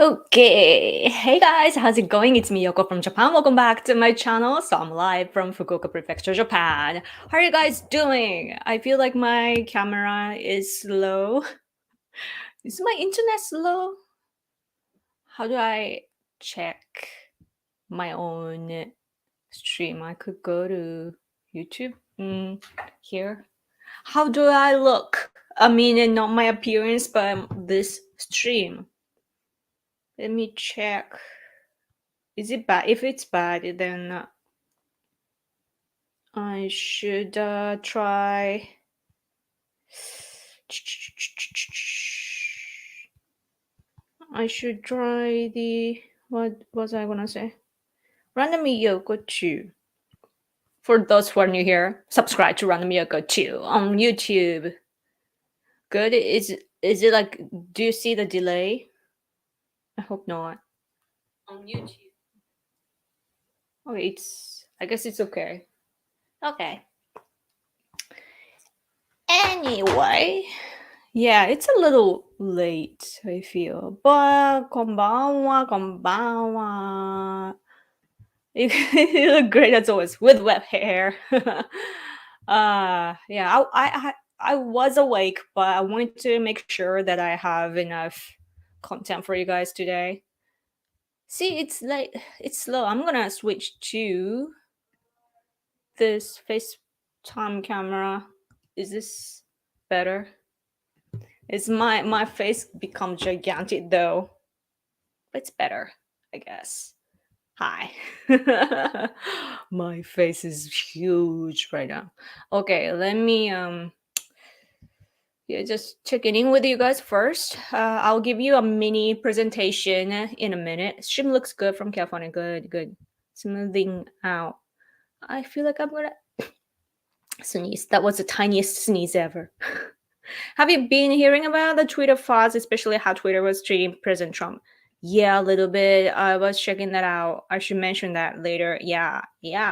Okay, hey guys, how's it going? It's Miyoko from Japan. Welcome back to my channel. So I'm live from Fukuoka Prefecture, Japan. How are you guys doing? I feel like my camera is slow. Is my internet slow? How do I check my own stream? I could go to YouTube here. How do I look? I mean, not my appearance, but this stream. Let me check. Is it bad? If it's bad, then I should try. I should try the. What was I gonna say? Random Yoko 2. For those who are new here, subscribe to Random Yoko 2 on YouTube. Good. Is it like? Do you see the delay? I hope not. On YouTube. Okay, I guess it's okay. Okay. Anyway, yeah, it's a little late, I feel. But konbanwa, konbanwa. You look great as always with web hair. Yeah, I was awake, but I wanted to make sure that I have enough content for you guys today. See, it's slow. I'm gonna switch to this FaceTime camera. Is this better? It's my face become gigantic though. But it's better, I guess. Hi. My face is huge right now. Okay, let me just checking in with you guys first. I'll give you a mini presentation in a minute. Stream looks good from California. Good. Smoothing out. I feel like I'm gonna sneeze. That was the tiniest sneeze ever. Have you been hearing about the Twitter files, especially how Twitter was treating President Trump? Yeah, a little bit. I was checking that out. I should mention that later. Yeah.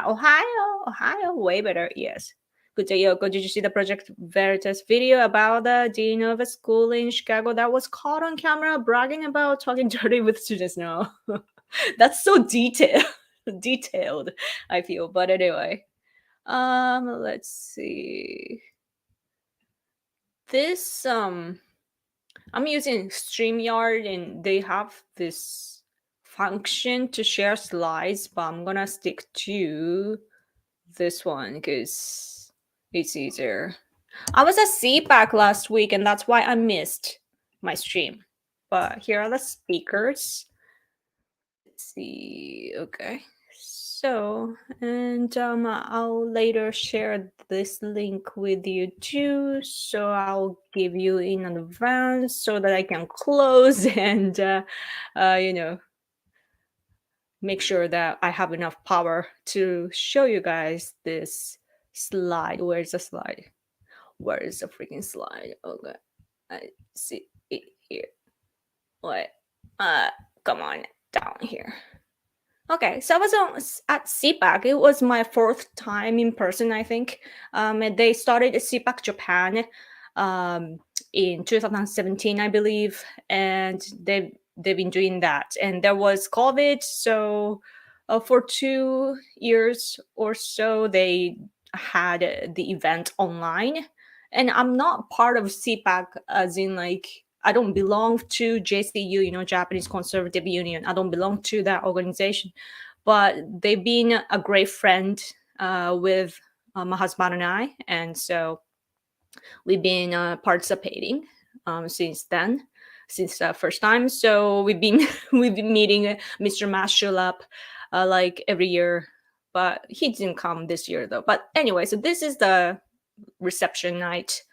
Ohio, way better. Yes. Good day, Yoko. Did you see the Project Veritas video about the dean of a school in Chicago that was caught on camera bragging about talking dirty with students? No, that's so detailed. I feel. But anyway, let's see. This I'm using StreamYard and they have this function to share slides, but I'm gonna stick to this one because it's easier. I was at CPAC last week and that's why I missed my stream. But here are the speakers. Let's see. Okay. So, and I'll later share this link with you too. So I'll give you in advance so that I can close and, make sure that I have enough power to show you guys this slide. Where's the slide? Where is the freaking slide? Okay, I see it here. What? Come on down here. Okay, so I was at CPAC. It was my fourth time in person, I think. They started CPAC Japan in 2017, I believe, and they've been doing that. And there was COVID, so for 2 years or so, they had the event online. And I'm not part of CPAC, as in like I don't belong to JCU, Japanese Conservative Union. I don't belong to that organization, but they've been a great friend with my husband and I, and so we've been participating since then, since first time. So we've been we've been meeting Mr. Mashulap like every year, but he didn't come this year though. But anyway, so this is the reception night.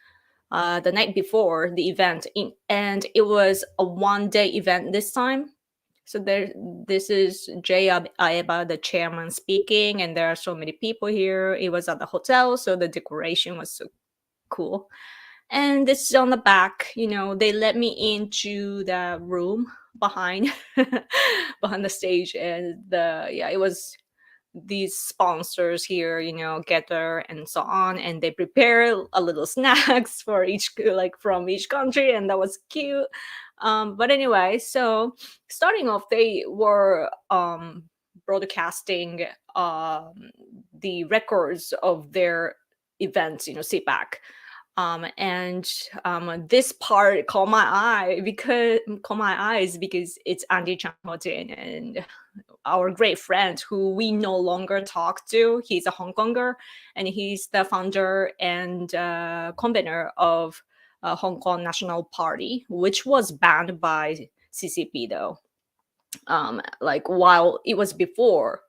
The night before the event, and it was a one-day event this time. So this is Jay Aeba, the chairman, speaking, and there are so many people here. It was at the hotel, so the decoration was so cool. And this is on the back. They let me into the room behind behind the stage, and it was these sponsors here, gather and so on, and they prepare a little snacks for each, like from each country, and that was cute. But anyway, so starting off, they were broadcasting the records of their events, CPAC. And this part caught my eyes because it's Andy Chang and our great friend who we no longer talk to. He's a Hong Konger, and he's the founder and convener of Hong Kong National Party, which was banned by CCP though. Like while it was before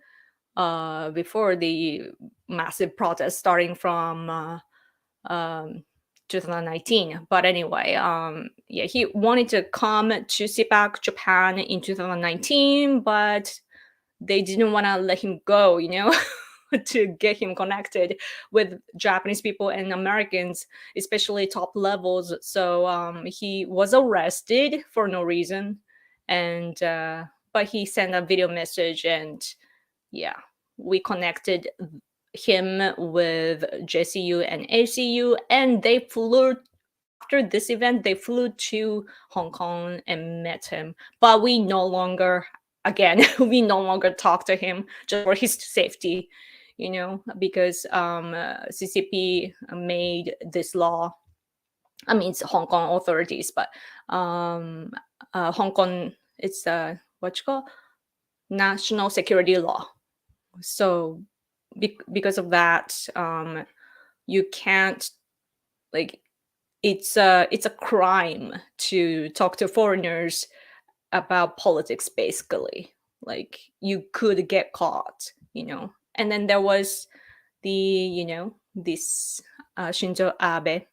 the massive protest starting from um, 2019. But anyway, yeah, he wanted to come to CPAC Japan in 2019, but they didn't want to let him go, to get him connected with Japanese people and Americans, especially top levels. So he was arrested for no reason, and but he sent a video message, and yeah, we connected him with JCU and ACU, and they flew after this event. They flew to Hong Kong and met him, but we no longer, again, we no longer talk to him just for his safety, because CCP made this law. I mean, it's Hong Kong authorities, but Hong Kong, it's what you call national security law. So because of that, you can't, like, it's a crime to talk to foreigners about politics, basically. Like, you could get caught. And then there was this Shinzo Abe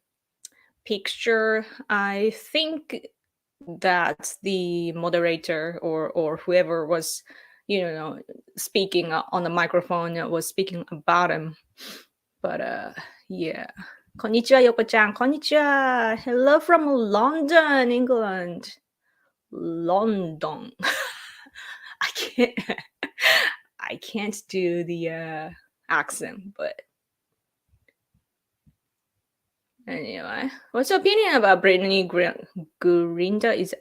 picture. I think that the moderator or whoever was speaking on the microphone was speaking about him. But yeah. Konnichiwa, Yoko-chan. Konnichiwa. Hello from London, England. London. I can't I can't do the accent, but anyway. What's your opinion about Brittany Grinda?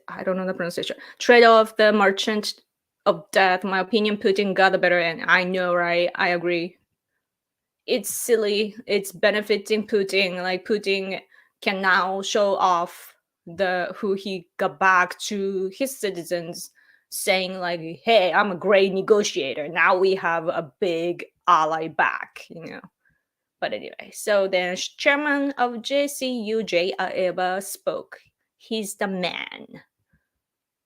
I don't know the pronunciation. Trade off the merchant of death. My opinion, Putin got the better end. I know, right? I agree. It's silly. It's benefiting Putin. Like, Putin can now show off who he got back to his citizens, saying like, "Hey, I'm a great negotiator. Now we have a big ally back." But anyway, so then chairman of JCU, J. Aeba, spoke. He's the man.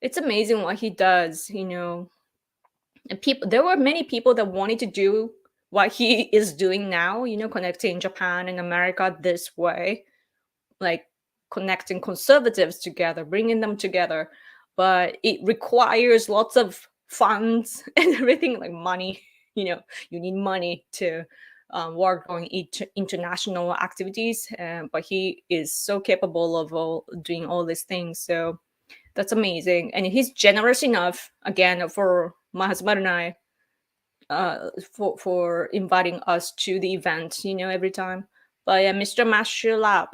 It's amazing what he does. And there were many people that wanted to do what he is doing now, connecting Japan and America this way, like connecting conservatives together, bringing them together. But it requires lots of funds and everything, like money. You need money to work on international activities. But he is so capable of doing all these things. So that's amazing. And he's generous enough, again, for my husband and I, for inviting us to the event, every time. But yeah, Mr. Mashulap,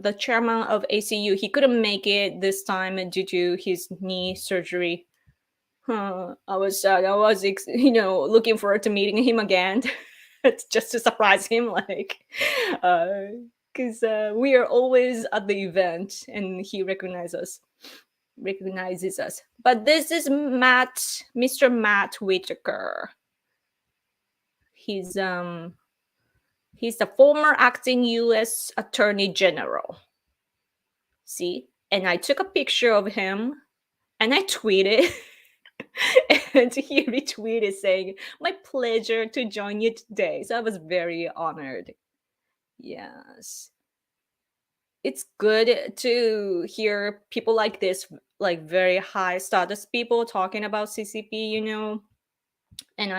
the chairman of ACU, he couldn't make it this time due to his knee surgery. I was looking forward to meeting him again, just to surprise him, like, because we are always at the event and he recognizes us. But this is Mr. Matt Whitaker. He's the former acting U.S. Attorney General. See, and I took a picture of him and I tweeted, and he retweeted saying, "My pleasure to join you today." So I was very honored. Yes, it's good to hear people like this, like very high status people, talking about CCP. And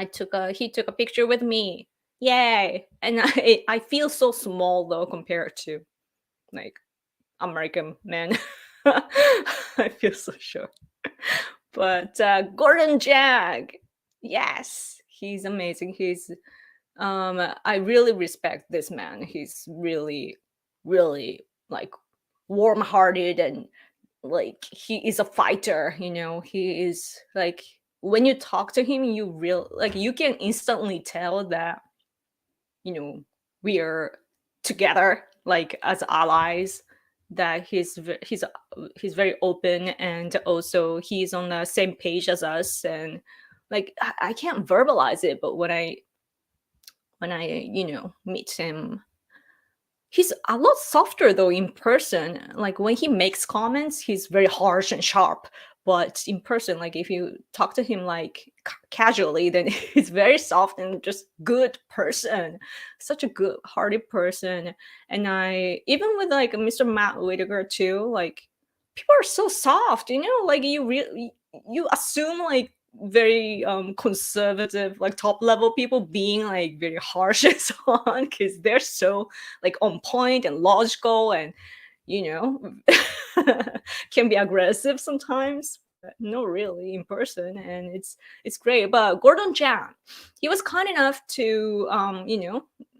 he took a picture with me. Yay. And I feel so small though compared to like American men. I feel so short. But Gordon Jag, yes, He's amazing. I really respect this man. He's really, really like warm-hearted, and like he is a fighter. He is like, when you talk to him, you can instantly tell that we are together, like as allies. That he's very open, and also he's on the same page as us. And like I can't verbalize it, but when I meet him, he's a lot softer though in person. Like when he makes comments, he's very harsh and sharp. But in person, like if you talk to him like casually, then he's very soft and just good person. Such a good hearted person. And I even with like Mr. Matt Whitaker too, like people are so soft, like you assume like very conservative, like top level people being like very harsh and so on, because they're so like on point and logical, and you know can be aggressive sometimes. But no, really in person, and it's great. But Gordon Jan, he was kind enough to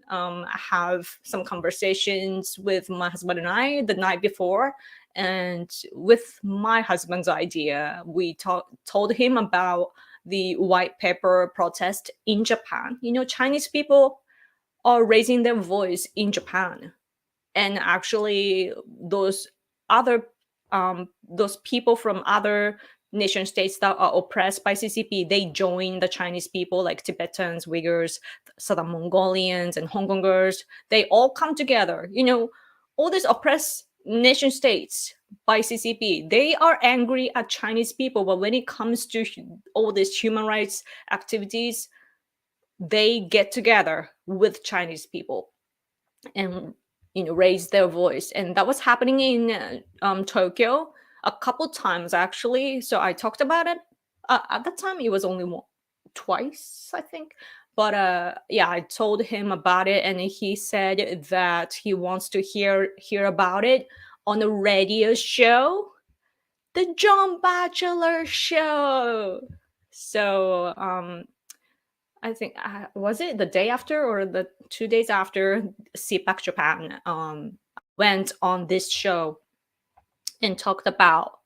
have some conversations with my husband and I the night before. And with my husband's idea, we told him about the white paper protest in Japan. Chinese people are raising their voice in Japan. And actually, other those people from other nation states that are oppressed by CCP, they join the Chinese people, like Tibetans, Uyghurs, Southern Mongolians, and Hong Kongers. They all come together. All these oppressed nation states by CCP, they are angry at Chinese people. But when it comes to all these human rights activities, they get together with Chinese people and raise their voice. And that was happening in Tokyo a couple times actually. So I talked about it at that time. It was only twice, I think. But yeah, I told him about it, and he said that he wants to hear about it on a radio show, the John Bachelor show. So I think was it the day after or the 2 days after CPAC Japan went on this show and talked about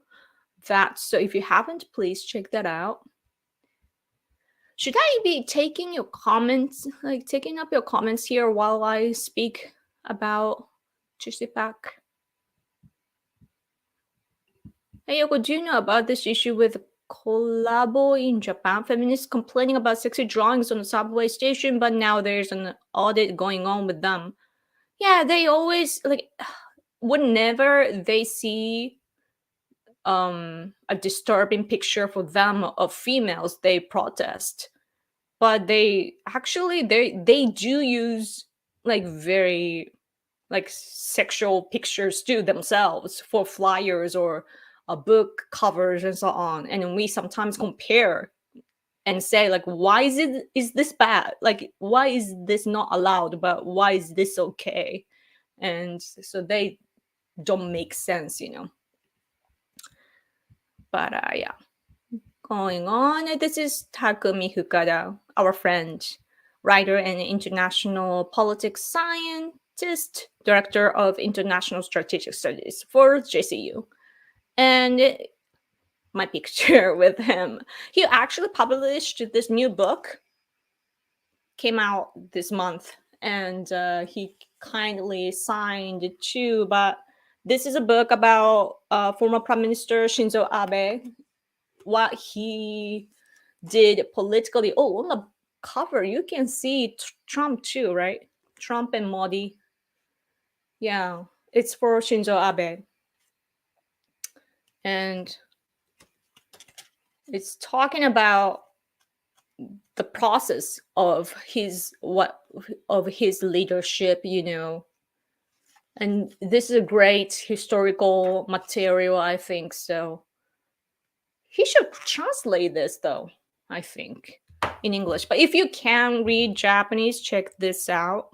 that. So if you haven't, please check that out. Should I be taking your comments, like taking up your comments here while I speak about CPAC? Hey Yoko, do you know about this issue with Collabo in Japan? Feminists complaining about sexy drawings on the subway station, but now there's an audit going on with them. Yeah, they always like whenever they see a disturbing picture for them of females, they protest. But they do use like very like sexual pictures to themselves for flyers or book covers and so on. And we sometimes compare and say like, why is this bad? Like, why is this not allowed? But why is this okay? And so they don't make sense. But yeah, going on. This is Takumi Fukada, our friend, writer and international politics scientist, director of international strategic studies for JCU. And my picture with him. He actually published this new book, came out this month, and he kindly signed it too. But this is a book about former Prime Minister Shinzo Abe, what he did politically. Oh, on the cover, you can see Trump too, right? Trump and Modi. Yeah, it's for Shinzo Abe. And it's talking about the process of his leadership, and this is a great historical material, I think. So he should translate this though, I think, in English. But if you can read Japanese, check this out.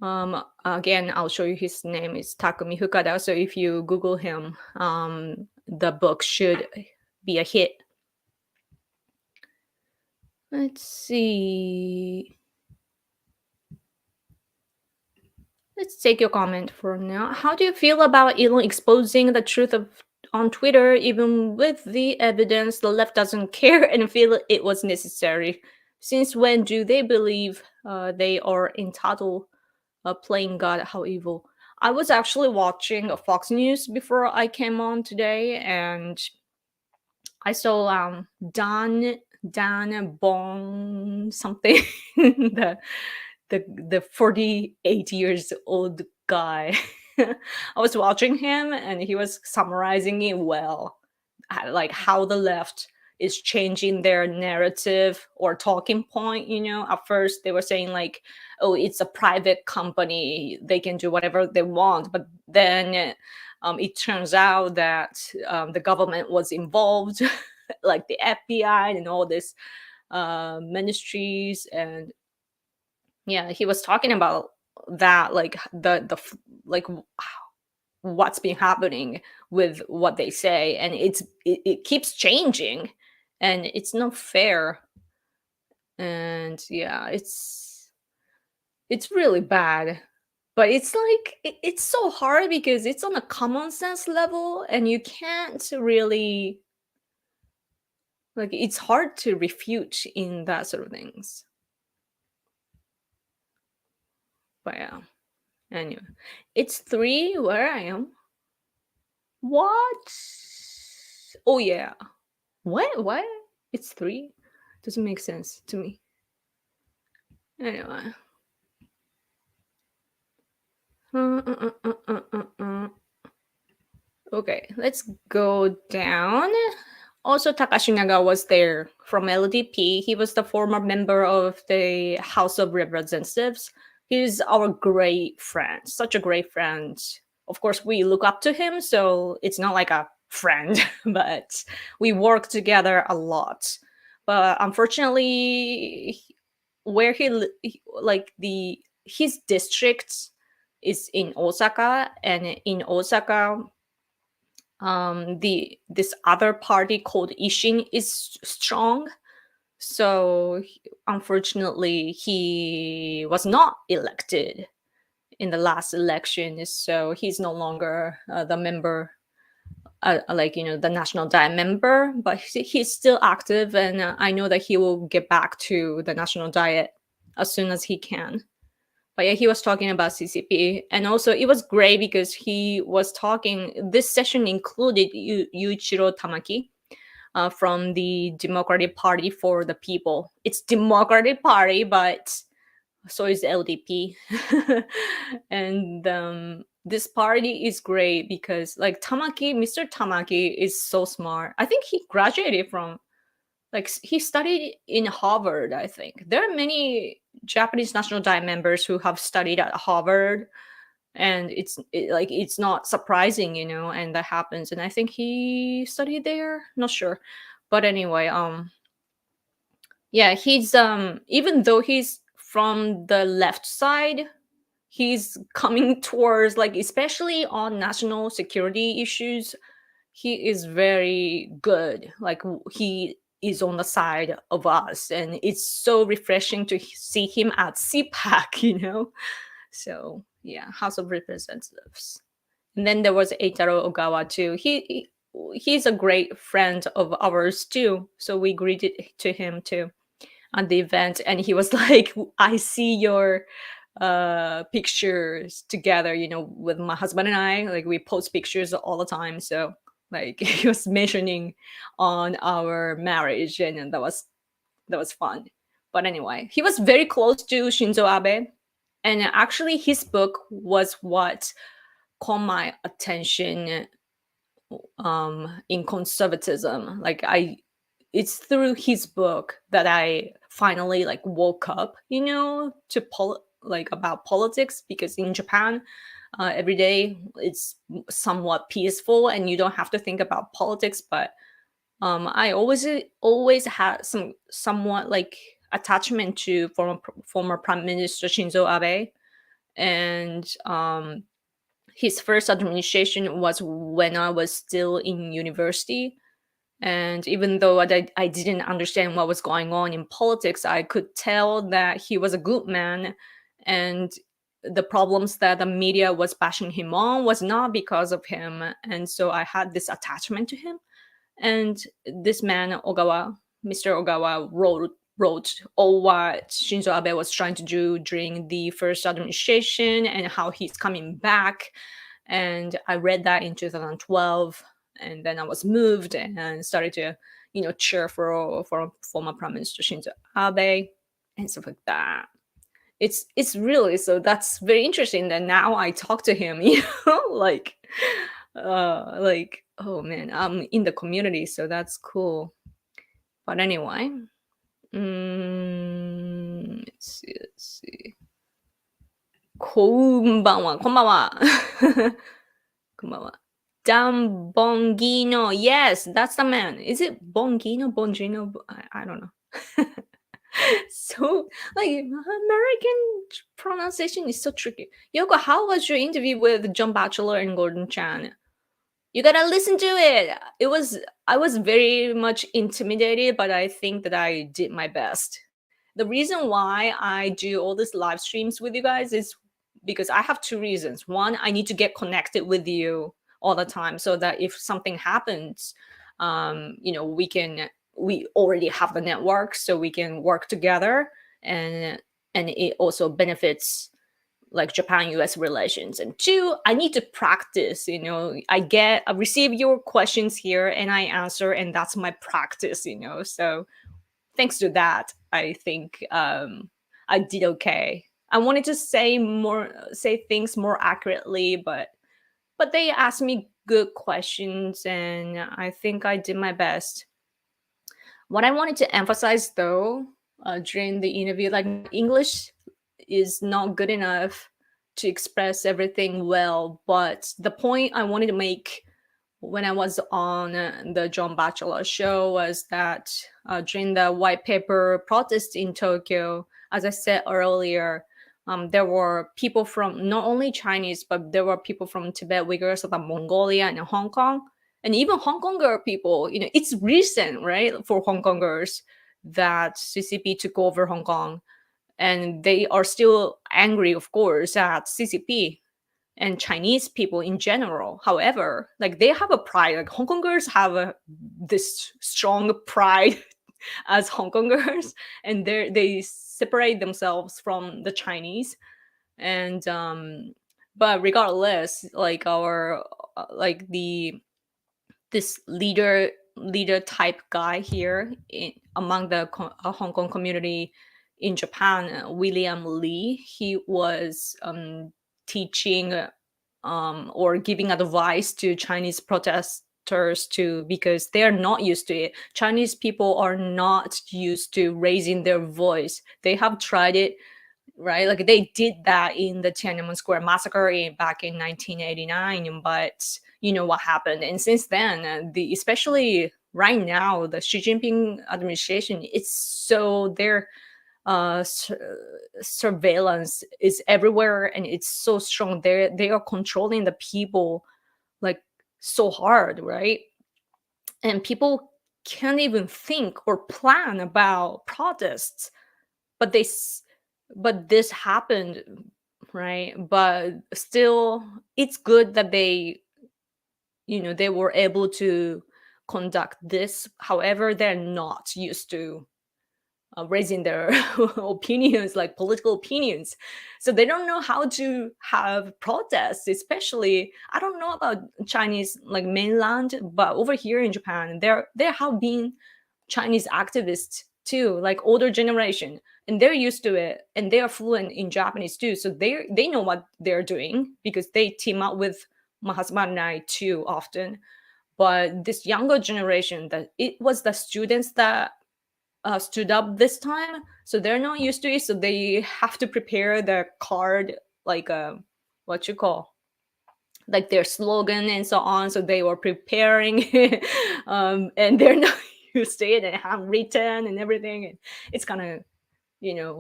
Again, I'll show you. His name is Takumi Fukada. So if you Google him, the book should be a hit. Let's see. Let's take your comment for now. How do you feel about Elon exposing the truth of on Twitter, even with the evidence the left doesn't care and feel it was necessary? Since when do they believe they are entitled playing God? How evil! I was actually watching Fox News before I came on today, and I saw Dan Bong something the the 48 years old guy. I was watching him and he was summarizing it well, like how the left is changing their narrative or talking point. At first they were saying like, oh, it's a private company, they can do whatever they want, but then it turns out that the government was involved, like the FBI and all this ministries. And yeah, he was talking about that, like like what's been happening with what they say, and it keeps changing, and it's not fair. And yeah, it's really bad. But it's like it's so hard because it's on a common sense level, and you can't really, like, it's hard to refute in that sort of things. But yeah, anyway, it's 3 where I am. What? Oh yeah. What? It's 3? Doesn't make sense to me. Anyway. Okay, let's go down. Also, Takashi Naga was there from LDP. He was the former member of the House of Representatives. He's our great friend, such a great friend. Of course, we look up to him, so it's not like a friend, but we work together a lot. But unfortunately, where like the his district is in Osaka, and in Osaka, the this other party called Ishin is strong. So unfortunately, he was not elected in the last election. So he's no longer the member, like the national diet member, but he's still active, and I know that he will get back to the national diet as soon as he can. But yeah, he was talking about CCP, and also it was great because he was talking. This session included Yuichiro Tamaki from the Democratic Party for the People. It's Democratic Party, but so is LDP. And this party is great because, like, Mr. Tamaki is so smart. I think he graduated from, like, he studied in Harvard. I think there are many Japanese national diet members who have studied at Harvard, and like it's not surprising, and that happens. And I think he studied there, not sure. But anyway, yeah, he's even though he's from the left side, he's coming towards, like, especially on national security issues, he is very good. Like, he is on the side of us, and it's so refreshing to see him at CPAC, So yeah, House of Representatives. And then there was Eitaro Ogawa too. He's a great friend of ours too. So we greeted to him too at the event, and he was like, I see your pictures together, with my husband and I. Like, we post pictures all the time. So, like, he was mentioning on our marriage, and that was fun. But anyway, he was very close to Shinzo Abe, and actually his book was what caught my attention in conservatism. Like, it's through his book that I finally, like, woke up, to like, about politics, because in Japan, every day it's somewhat peaceful and you don't have to think about politics. But I always had somewhat, like, attachment to former Prime Minister Shinzo Abe, and his first administration was when I was still in university. And even though I didn't understand what was going on in politics, I could tell that he was a good man. And the problems that the media was bashing him on was not because of him. And so I had this attachment to him. And this man, Ogawa, Mr. Ogawa, wrote all what Shinzo Abe was trying to do during the first administration and how he's coming back. And I read that in 2012, and then I was moved and started to, cheer for former Prime Minister Shinzo Abe and stuff like that. It's really, so that's very interesting that now I talk to him, like, oh man, I'm in the community, so that's cool. But anyway, let's see. こんばんは。こんばんは。Dan Bongino. Yes, that's the man. Is it Bongino? Bongino? I don't know. So, like, American pronunciation is so tricky. Yoko, how was your interview with John Batchelor and Gordon Chan? You gotta listen to it. I was very much intimidated, but I think that I did my best. The reason why I do all these live streams with you guys is because I have two reasons. One, I need to get connected with you all the time so that if something happens, we already have the network, so we can work together, and it also benefits like Japan-US relations. And two, I need to practice. I receive your questions here and I answer, and that's my practice. So thanks to that, I think I did okay. I wanted to say things more accurately, but they asked me good questions, and I think I did my best. What I wanted to emphasize, though, during the interview, like, English is not good enough to express everything well. But the point I wanted to make when I was on the John Batchelor show was that during the white paper protest in Tokyo, as I said earlier, there were people from not only Chinese, but there were people from Tibet, Uyghurs, South Mongolia, and Hong Kong. And even Hong Konger people, it's recent, right, for Hong Kongers that CCP took over Hong Kong. And they are still angry, of course, at CCP and Chinese people in general. However, like, they have a pride. Like, Hong Kongers have this strong pride as Hong Kongers, and they separate themselves from the Chinese. And but regardless, like, our like this leader type guy here among the Hong Kong community in Japan, William Lee, he was teaching or giving advice to Chinese protesters because they are not used to it. Chinese people are not used to raising their voice. They have tried it, right? Like, they did that in the Tiananmen Square massacre back in 1989, but you know what happened. And since then, especially right now, the Xi Jinping administration, it's so their surveillance is everywhere, and it's so strong. They are controlling the people like so hard, right? And people can't even think or plan about protests, but this happened, right? But still, it's good that they were able to conduct this. However, they're not used to raising their opinions, like political opinions, so they don't know how to have protests. Especially, I don't know about Chinese, like, mainland, but over here in Japan, there have been Chinese activists too, like older generation, and they're used to it, and they are fluent in Japanese too, so they know what they're doing because they team up with Mahatma Nai too often. But this younger generation, that it was the students that stood up this time, so they're not used to it, so they have to prepare their card, like what you call, like, their slogan and so on, so they were preparing and they're not used to it and have written and everything, and it's kind of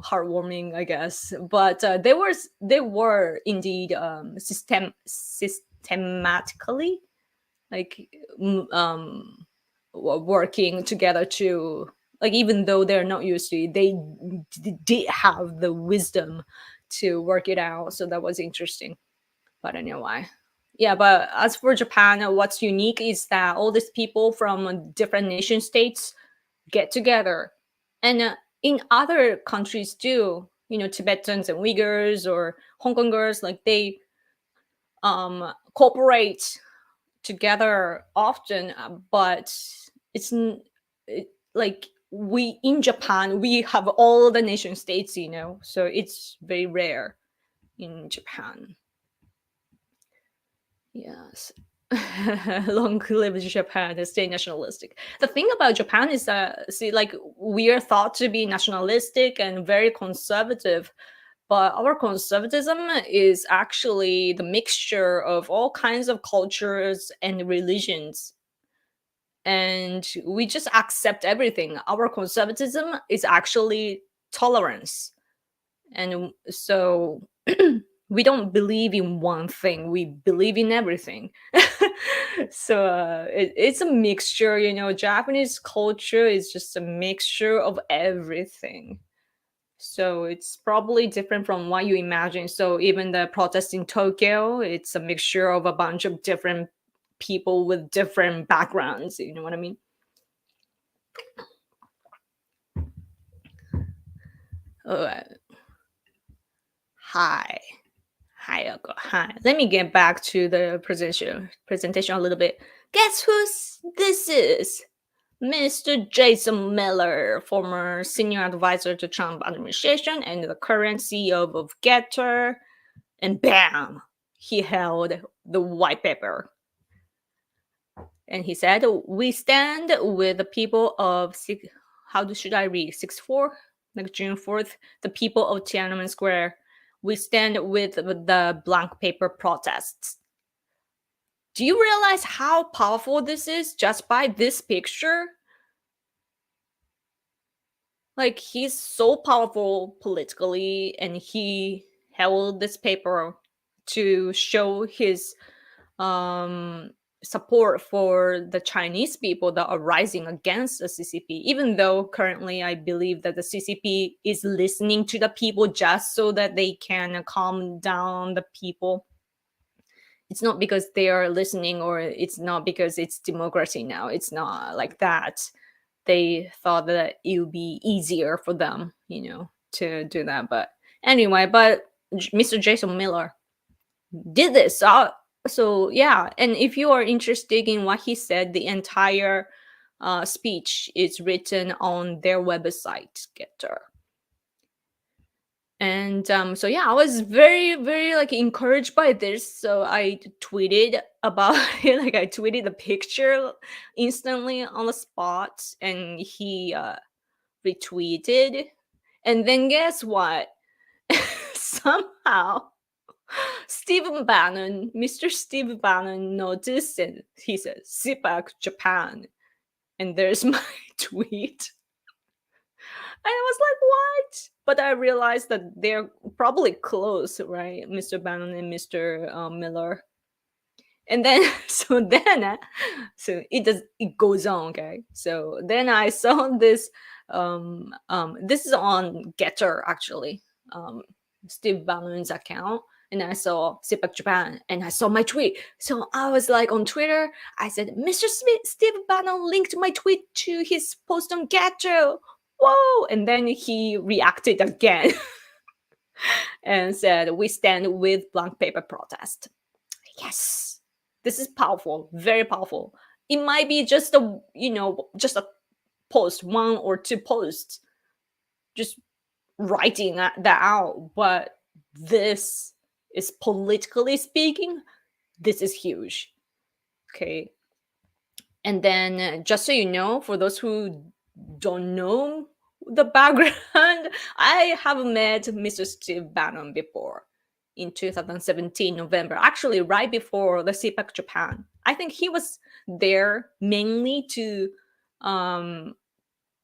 heartwarming, I guess. But they were indeed systematically, like, working together to, like, even though they're not used to it, they did have the wisdom to work it out. So that was interesting. But anyway, yeah. But as for Japan, what's unique is that all these people from different nation states get together, and in other countries too, Tibetans and Uyghurs or Hong Kongers, like they cooperate together often, but it's like we in Japan we have all the nation states, so it's very rare in Japan. Yes. Long live Japan, stay nationalistic. The thing about Japan is that, see, like, we are thought to be nationalistic and very conservative, but our conservatism is actually the mixture of all kinds of cultures and religions. And we just accept everything. Our conservatism is actually tolerance. And so we don't believe in one thing, we believe in everything. So it's a mixture, Japanese culture is just a mixture of everything. So it's probably different from what you imagine. So even the protest in Tokyo, it's a mixture of a bunch of different people with different backgrounds, you know what I mean? uh, Hi. Hi, Yoko. Hi. Let me get back to the presentation a little bit. Guess this is? Mr. Jason Miller, former senior advisor to Trump administration and the current CEO of Getter. And bam, he held the white paper. And he said, "We stand with the people of how should I read 6-4, like June 4th, the people of Tiananmen Square. We stand with the blank paper protests." Do you realize how powerful this is just by this picture? Like, he's so powerful politically, and he held this paper to show his um support for the Chinese people that are rising against the CCP, even though currently I believe that the CCP is listening to the people just so that they can calm down the people. It's not because they are listening, or it's not because it's democracy now. It's not like that. They thought that it would be easier for them, to do that. But anyway, Mr. Jason Miller did this. So yeah, and if you are interested in what he said, the entire speech is written on their website, Getter. And so yeah, I was very, very, like, encouraged by this. So I tweeted about it. Like, I tweeted the picture instantly on the spot, and he retweeted. And then guess what? Somehow Mr. Steve Bannon noticed, and he said, "CPAC Japan." And there's my tweet. And I was like, what? But I realized that they're probably close, right? Mr. Bannon and Mr. Miller. And then, so it goes on, okay? So then I saw this, this is on Getter, actually, Steve Bannon's account. And I saw CPAC Japan, and I saw my tweet. So I was like, on Twitter, I said, "Mr. Steve Bannon linked my tweet to his post on Getter. Whoa!" And then he reacted again and said, "We stand with blank paper protest." Yes, this is powerful, very powerful. It might be just a post, one or two posts, just writing that out, but this is, politically speaking, this is huge. Okay. And then, just so you know, for those who don't know the background, I have met Mr. Steve Bannon before in 2017 November, actually right before the CPAC Japan. I think he was there mainly to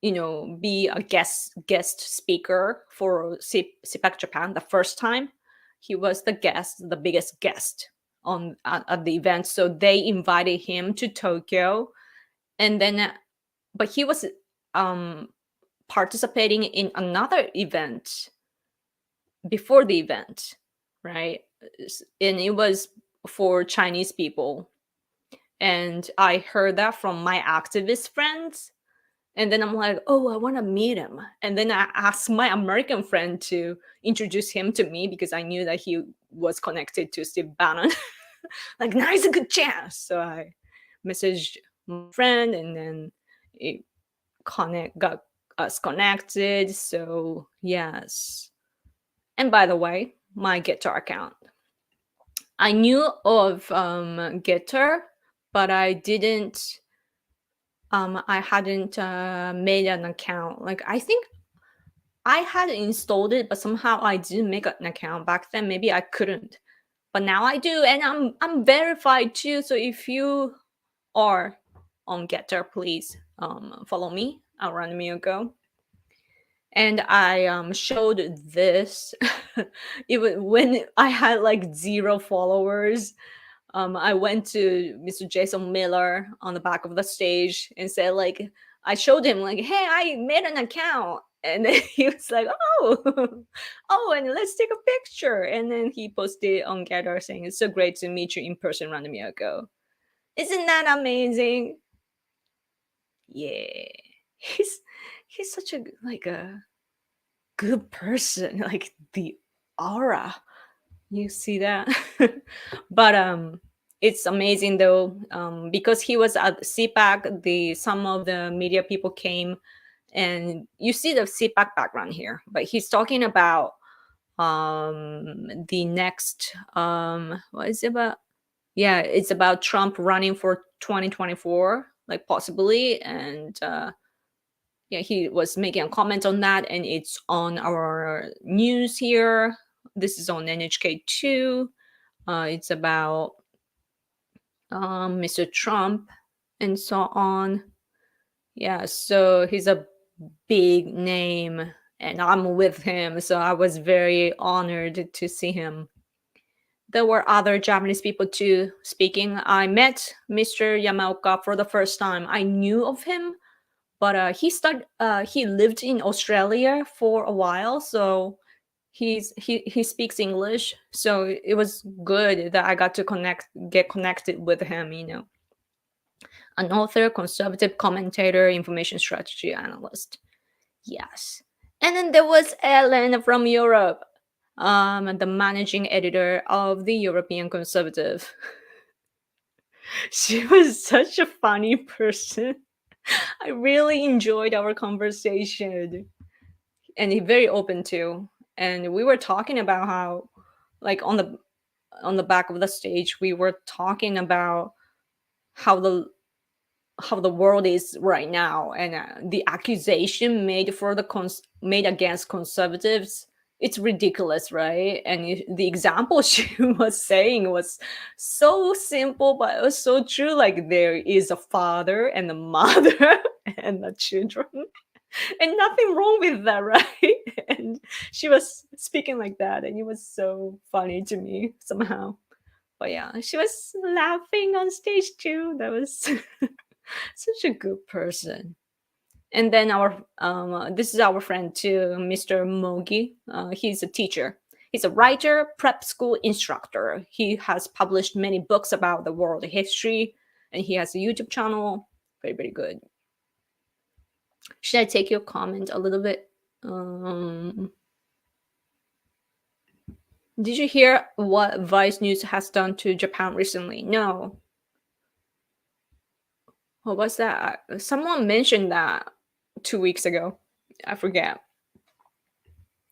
be a guest speaker for CPAC Japan. The first time he was the biggest guest at the event. So they invited him to Tokyo, And then, but he was um, participating in another event before the event, right? And it was for Chinese people. And I heard that from my activist friends. And then I'm like, oh, I want to meet him. And then I asked my American friend to introduce him to me because I knew that he was connected to Steve Bannon. Like, now is a good chance. So I messaged my friend, and then it got us connected. So yes. And by the way, my Getter account. I knew of Getter, but I hadn't made an account. Like, I think I had installed it, but somehow I didn't make an account back then. Maybe I couldn't, but now I do, and I'm verified too. So if you are on Getter, please follow me. I'll run me a go. And I showed this. It was when I had like 0 followers. I went to Mr. Jason Miller on the back of the stage and said, like, I showed him, like, hey, I made an account. And then he was like, oh, oh, and let's take a picture. And then he posted on Gather saying, it's so great to meet you in person, Randomir ago. Isn't that amazing? Yeah. He's he's such a like a good person. Like the aura. You see that? But it's amazing though, because he was at CPAC. Some of the media people came, and you see the CPAC background here. But he's talking about the next what is it about? Yeah, it's about Trump running for 2024, like possibly, and yeah, he was making a comment on that, and it's on our news here. This is on NHK2. It's about Mr. Trump and so on. Yeah, so he's a big name, and I'm with him, so I was very honored to see him. There were other Japanese people too speaking. I met Mr. Yamaoka for the first time. I knew of him, but he lived in Australia for a while, so he speaks English, so it was good that I got to get connected with him. An author, conservative commentator, information strategy analyst. Yes. And then there was Ellen from Europe, the managing editor of the European Conservative. She was such a funny person. I really enjoyed our conversation, and he very open too. And we were talking about how, like, on the back of the stage, we were talking about how the world is right now, and the accusation made against conservatives, it's ridiculous, right? And the example she was saying was so simple, but it was so true. Like, there is a father and a mother and the children, and nothing wrong with that, right? And she was speaking like that, and it was so funny to me somehow. But yeah, she was laughing on stage too. That was such a good person. And then our this is our friend too, Mr. Mogi. He's a teacher. He's a writer, prep school instructor. He has published many books about the world history, and he has a YouTube channel. Very, very good. Should I take your comment a little bit? Did you hear what Vice News has done to Japan recently? No. What was that? Someone mentioned that 2 weeks ago. I forget.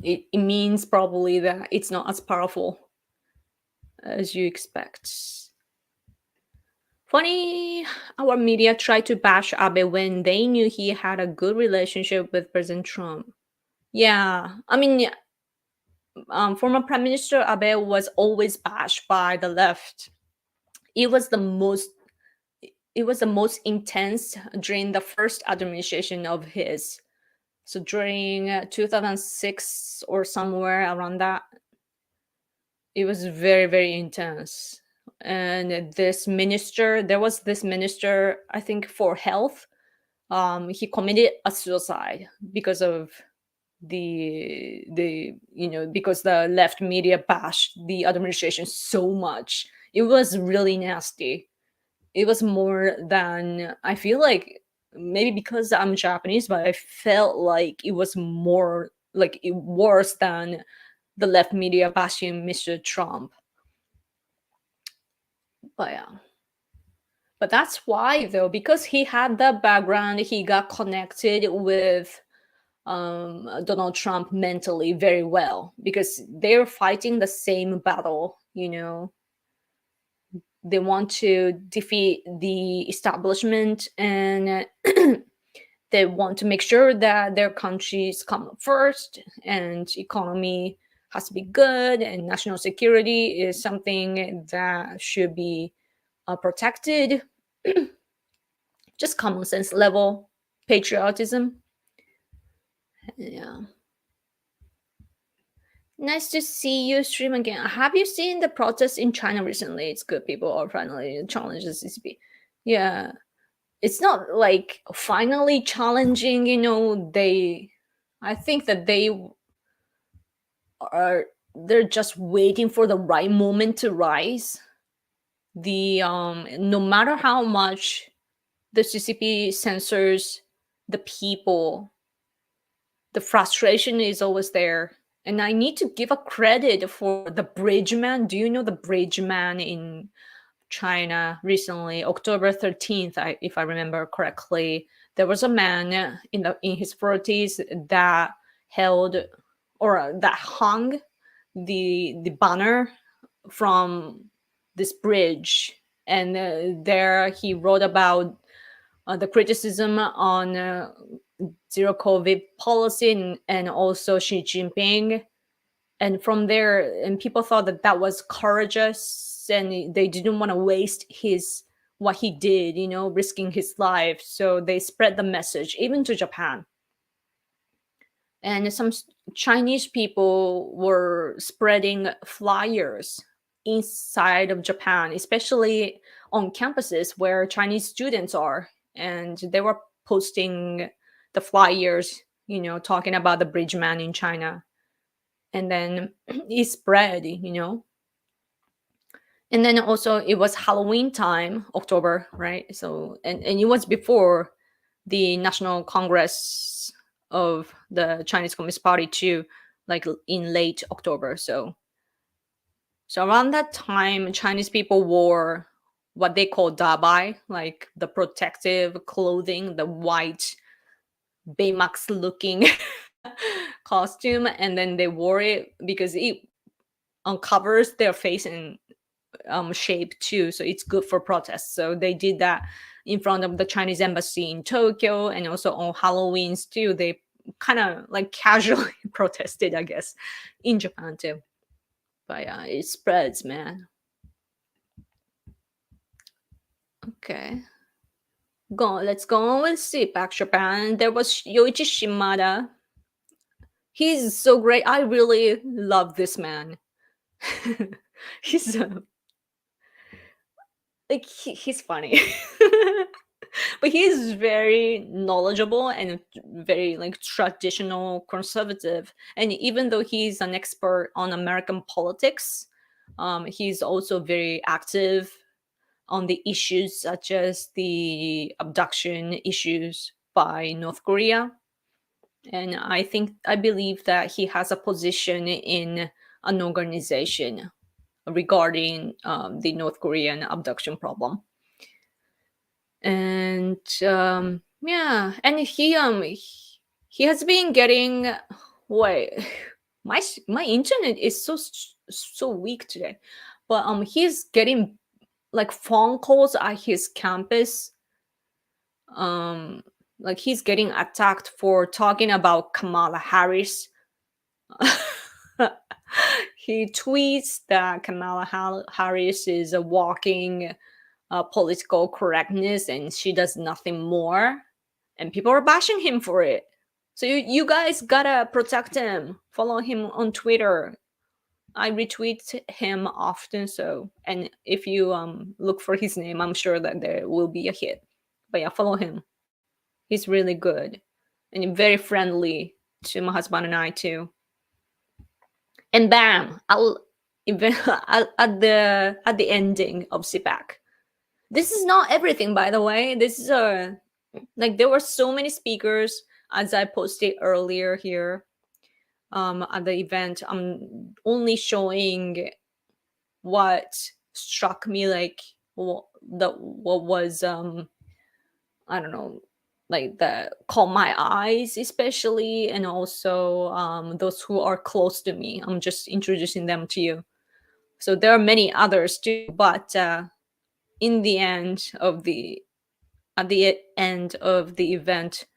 It means probably that it's not as powerful as you expect. Funny, our media tried to bash Abe when they knew he had a good relationship with President Trump. Yeah, I mean, former Prime Minister Abe was always bashed by the left. It was the most intense during the first administration of his. So during 2006 or somewhere around that, it was very, very intense. and this minister, there was this minister, I think for health, he committed a suicide because of because the left media bashed the administration so much. It was really nasty. It was more than, I feel like, maybe because I'm Japanese, but I felt like it was more like it worse than the left media bashing Mr. Trump. But yeah. But that's why, though, because he had that background, he got connected with Donald Trump mentally very well, because they're fighting the same battle. They want to defeat the establishment, and they want to make sure that their countries come first, and economy has to be good, and national security is something that should be protected. Just common sense level patriotism. Yeah. Nice to see you stream again. Have you seen the protests in China recently? It's good. People are finally challenging the CCP. Yeah. It's not like finally challenging, I think that they're just waiting for the right moment to rise. No matter how much the CCP censors the people, the frustration is always there. And I need to give a credit for the bridge man. Do you know the bridge man in China recently, October 13th, if I remember correctly? There was a man in his 40s that held, or that hung the banner from this bridge, and there he wrote about the criticism on zero COVID policy, and also Xi Jinping. And from there, and people thought that that was courageous, and they didn't want to waste what he did, risking his life. So they spread the message, even to Japan. And some Chinese people were spreading flyers inside of Japan, especially on campuses where Chinese students are. And they were posting the flyers, talking about the bridge man in China. And then it spread. And then also it was Halloween time, October, right? So, and it was before the National Congress of the Chinese Communist Party too, like in late October. So around that time, Chinese people wore what they call dabai, like the protective clothing, the white Baymax looking costume, and then they wore it because it uncovers their face and shape too, so it's good for protests. So they did that in front of the Chinese embassy in Tokyo, and also on Halloween's too. They kind of like casually protested, I guess, in Japan too. But yeah, it spreads, man. Okay. Let's go on with CPAC Japan. There was Yoichi Shimada. He's so great. I really love this man. He's he's funny. But he's very knowledgeable and very like traditional conservative. And even though he's an expert on American politics, he's also very active on the issues such as the abduction issues by North Korea. And I believe that he has a position in an organization regarding the North Korean abduction problem. And yeah, and he has been getting, wait, my internet is so weak today, but he's getting like phone calls at his campus. Like he's getting attacked for talking about Kamala Harris. He tweets that Kamala Harris is a walking political correctness and she does nothing more, and people are bashing him for it. So you guys gotta protect him. Follow him on Twitter. I retweet him often. So, and if you look for his name, I'm sure that there will be a hit. But yeah, follow him. He's really good and very friendly to my husband and I too. And bam, I'll even at the ending of CPAC. This is not everything, by the way. This is a like there were so many speakers as I posted earlier here at the event. I'm only showing what struck me, like what was I don't know, like the caught my eyes especially, and also those who are close to me. I'm just introducing them to you. So there are many others too, but in the end of the at the end of the event,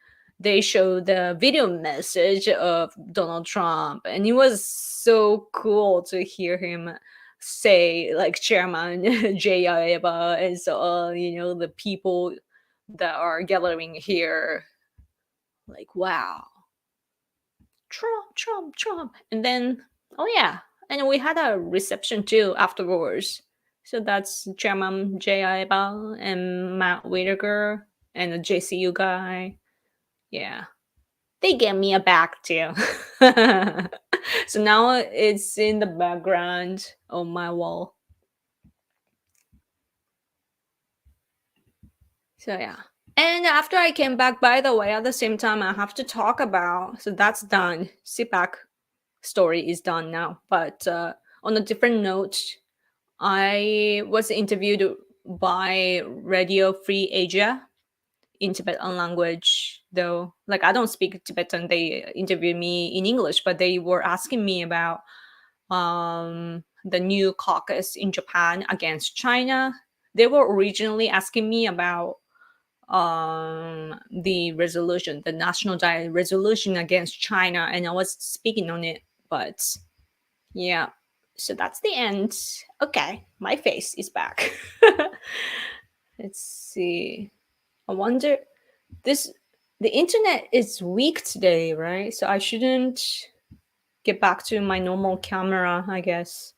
they showed the video message of Donald Trump, and it was so cool to hear him say, like, Chairman J.I. and so the people that are gathering here, like, wow, Trump, Trump, Trump. And then, oh yeah, and we had a reception too afterwards. So that's Chairman J.I. and Matt Whitaker and the JCU guy. Yeah. They gave me a bag too. So now it's in the background on my wall. So yeah. And after I came back, by the way, at the same time, I have to talk about. So that's done. CPAC story is done now. But on a different note, I was interviewed by Radio Free Asia in Tibetan language, though. Like, I don't speak Tibetan. They interviewed me in English, but they were asking me about the new caucus in Japan against China. They were originally asking me about the resolution, the national diet resolution against China, and I was speaking on it. But yeah, so that's the end. Okay, my face is back. Let's see. I wonder, this the internet is weak today, right? So I shouldn't get back to my normal camera, I guess.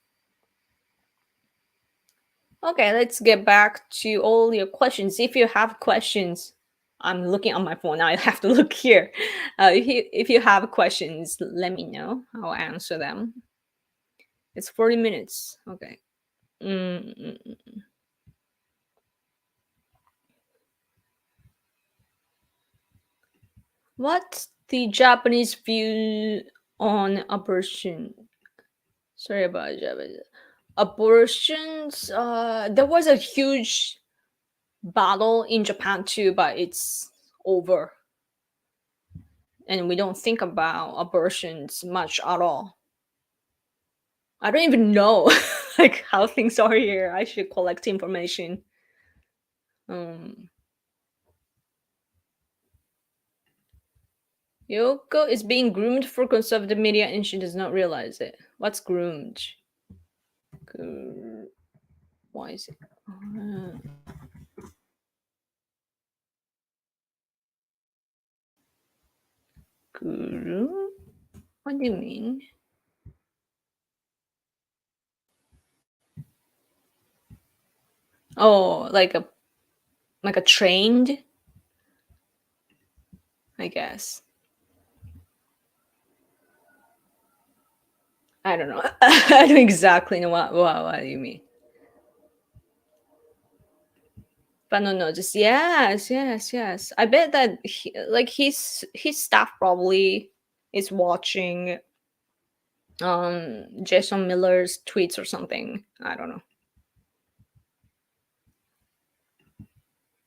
Okay, let's get back to all your questions. If you have questions, I'm looking on my phone. I have to look here. If you have questions, let me know. I'll answer them. It's 40 minutes. Okay. Mm. What's the Japanese view on abortion? Sorry about Japanese. Abortions. There was a huge battle in Japan too, but it's over. And we don't think about abortions much at all. I don't even know like how things are here. I should collect information. Um, Yoko is being groomed for conservative media and she does not realize it. What's groomed? Why is it? Guru? What do you mean? Oh, like a trained, I guess. I don't know. I don't exactly know what do you mean. But no, just yes, yes, yes. I bet that like his staff probably is watching Jason Miller's tweets or something. I don't know.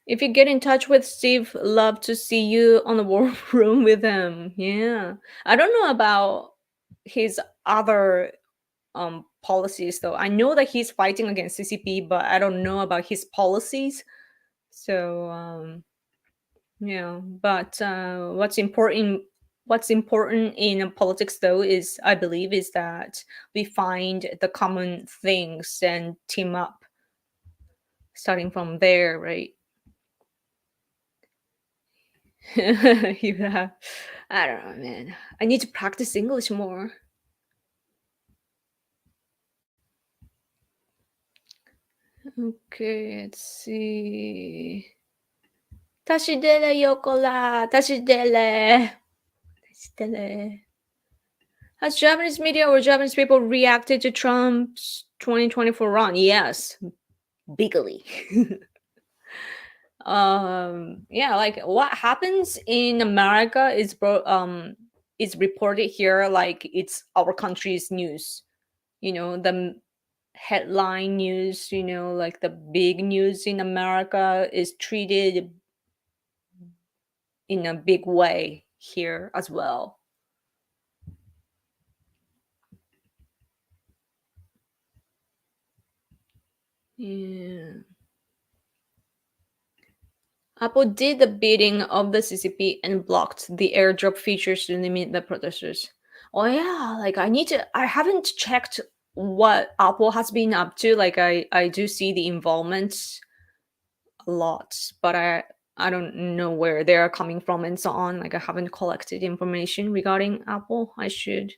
If you get in touch with Steve, love to see you on the war room with him. Yeah. I don't know about his other policies though. I know that he's fighting against CCP, but I don't know about his policies. So yeah, but what's important in politics though is, I believe, is that we find the common things and team up starting from there, right? Yeah. I don't know, man. I need to practice English more. Okay, let's see. Tashidele Yokola, Tashidele. Tashidele. Has Japanese media or Japanese people reacted to Trump's 2024 run? Yes, bigly. Yeah, like what happens in America is reported here like it's our country's news. The headline news, like the big news in America is treated in a big way here as well. Yeah. Apple did the bidding of the CCP and blocked the airdrop features to limit the protesters. Oh yeah, like I haven't checked what Apple has been up to. Like I do see the involvement a lot, but I don't know where they are coming from and so on. Like I haven't collected information regarding Apple. I should.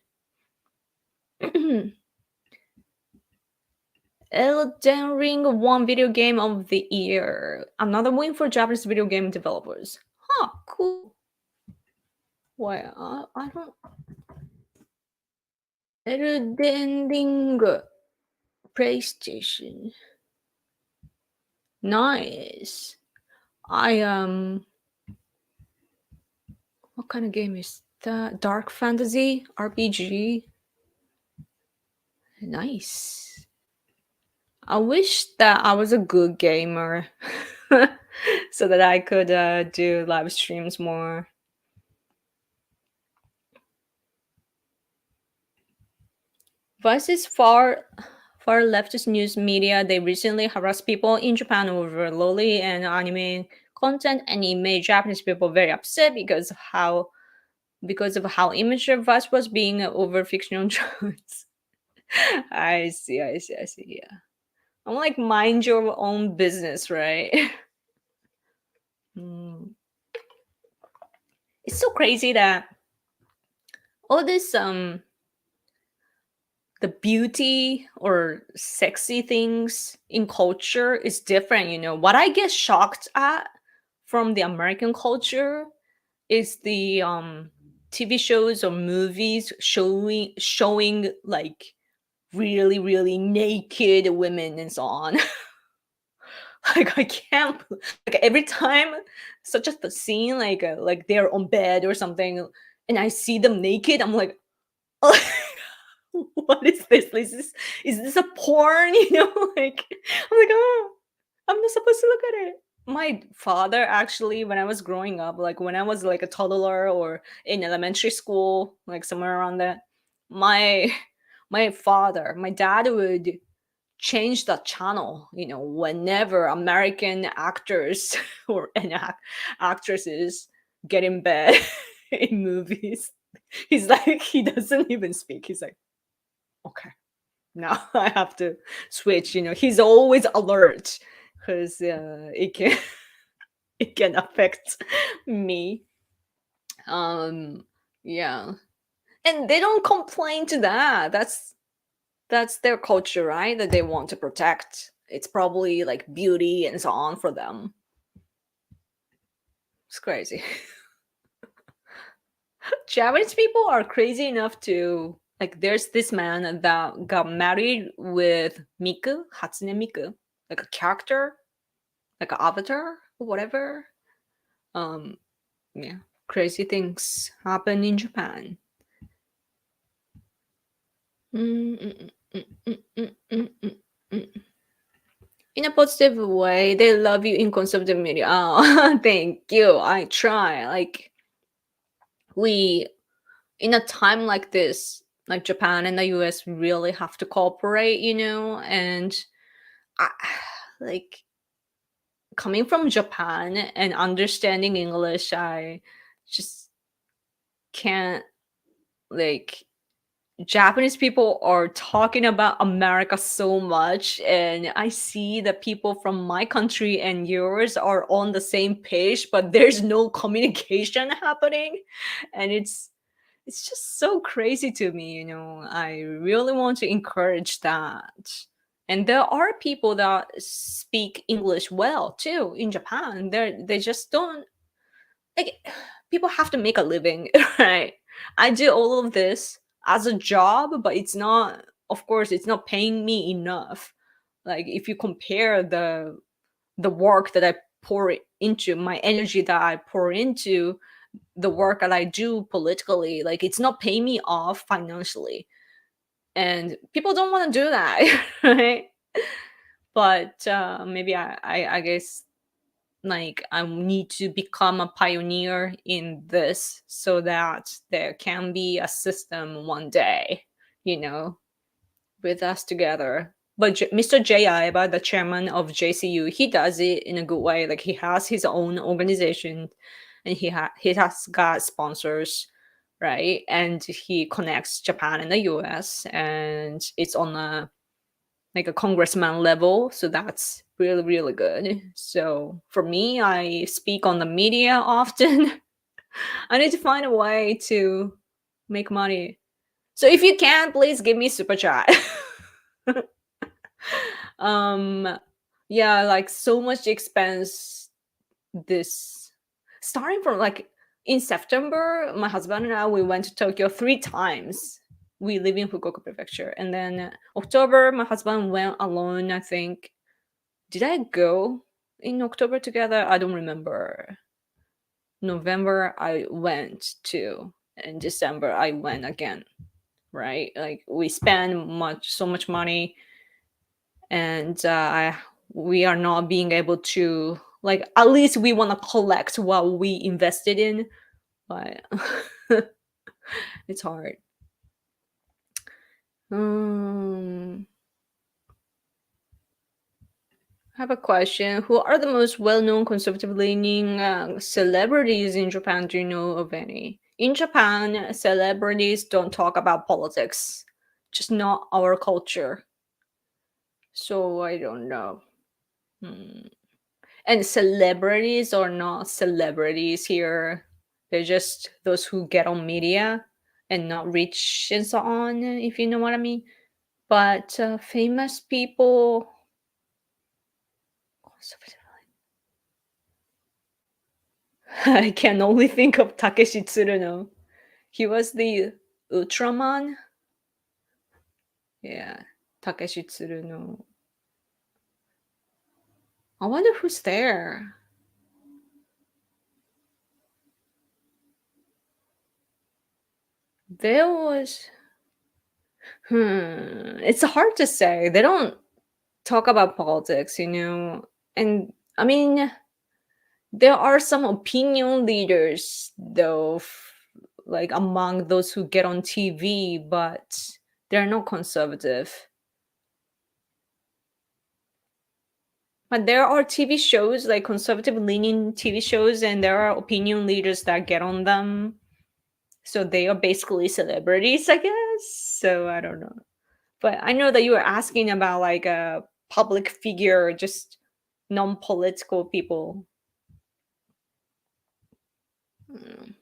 Elden Ring won video game of the year. Another win for Japanese video game developers. Huh, cool. Well, I don't. Elden Ring PlayStation. Nice. I. What kind of game is that? Dark fantasy RPG. Nice. I wish that I was a good gamer, so that I could do live streams more. Vice is far leftist news media. They recently harassed people in Japan over loli and anime content, and it made Japanese people very upset because of how immature Vice was being over fictional drugs. I see. Yeah, I'm like mind your own business, right? Mm. It's so crazy that all this the beauty or sexy things in culture is different. What I get shocked at from the American culture is the TV shows or movies showing like really really naked women and so on. Like I can't like every time such a scene like they're on bed or something and I see them naked, I'm like what is this? Is this a porn? Like I'm like, oh, I'm not supposed to look at it. My father actually, when I was growing up, like when I was like a toddler or in elementary school, like somewhere around that, my my dad would change the channel, whenever American actors or actresses get in bed in movies. He's like, he doesn't even speak. He's like, okay, now I have to switch. He's always alert because it can it can affect me. Um, yeah, and they don't complain to that. That's their culture, right? That they want to protect. It's probably like beauty and so on for them. It's crazy. Japanese people are crazy enough to like. There's this man that got married with Miku, Hatsune Miku, like a character, like an avatar or whatever. Um, yeah, crazy things happen in Japan. Mm, mm, mm, mm, mm, mm, mm, mm. In a positive way, they love you in conservative media. Oh, thank you. I try. Like we in a time like this, like Japan and the US really have to cooperate, and I, like coming from Japan and understanding English, I just can't like Japanese people are talking about America so much, and I see that people from my country and yours are on the same page, but there's no communication happening, and it's just so crazy to me. I really want to encourage that, And there are people that speak English well too in Japan. They just don't like people have to make a living, right? I do all of this as a job, but it's not, of course, it's not paying me enough. Like if you compare the work that I pour into, my energy that I pour into the work that I do politically, like it's not paying me off financially. And people don't want to do that, right? But maybe I guess like I need to become a pioneer in this so that there can be a system one day, you know, with us together. But Mr. J. Iba, the chairman of JCU, he does it in a good way. Like he has his own organization, and he has got sponsors, right? And he connects Japan and the US, and it's on a like a congressman level, so that's really really good. So for me, I speak on the media often. I need to find a way to make money. So if you can, please give me super chat. um yeah, like so much expense this starting from like in September, my husband and I, we went to Tokyo 3 times. We live in Fukuoka prefecture, and then October my husband went alone, I think. Did I go in October together? I don't remember. November I went to, and December I went again, right? Like we spend so much money, and we are not being able to, like, at least we want to collect what we invested in, but it's hard. um I have a question. Who are the most well-known conservative-leaning celebrities in Japan? Do you know of any? In Japan, celebrities don't talk about politics, just not our culture. So I don't know. Hmm. And celebrities are not celebrities here. They're just those who get on media and not rich and so on, if you know what I mean. But famous people, I can only think of Takeshi Tsuruno. He was the Ultraman. Yeah, Takeshi Tsuruno. I wonder who's there. There was. It's hard to say. They don't talk about politics, you know. And I mean, there are some opinion leaders, though, like among those who get on TV, but they're not conservative. But there are TV shows, like conservative leaning TV shows, and there are opinion leaders that get on them. So they are basically celebrities, I guess. So I don't know. But I know that you were asking about like a public figure, just non political people. Mm.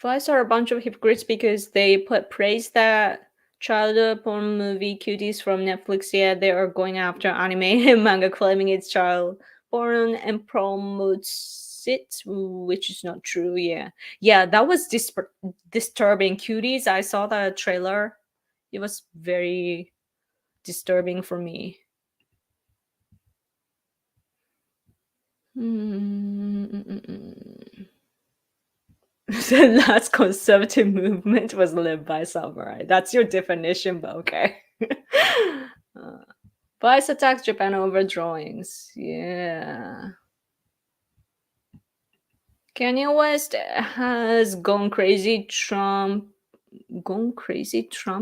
Vice are a bunch of hypocrites because they put praise that child porn movie cuties from Netflix. Yeah, they are going after anime and manga, claiming it's child porn and promotes it, which is not true. Yeah, yeah, that was disturbing. Cuties. I saw the trailer. It was very disturbing for me. Mm. The last conservative movement was led by samurai. That's your definition, but okay. uh, Vice attacks Japan over drawings. Yeah. Kanye West has gone crazy Trump,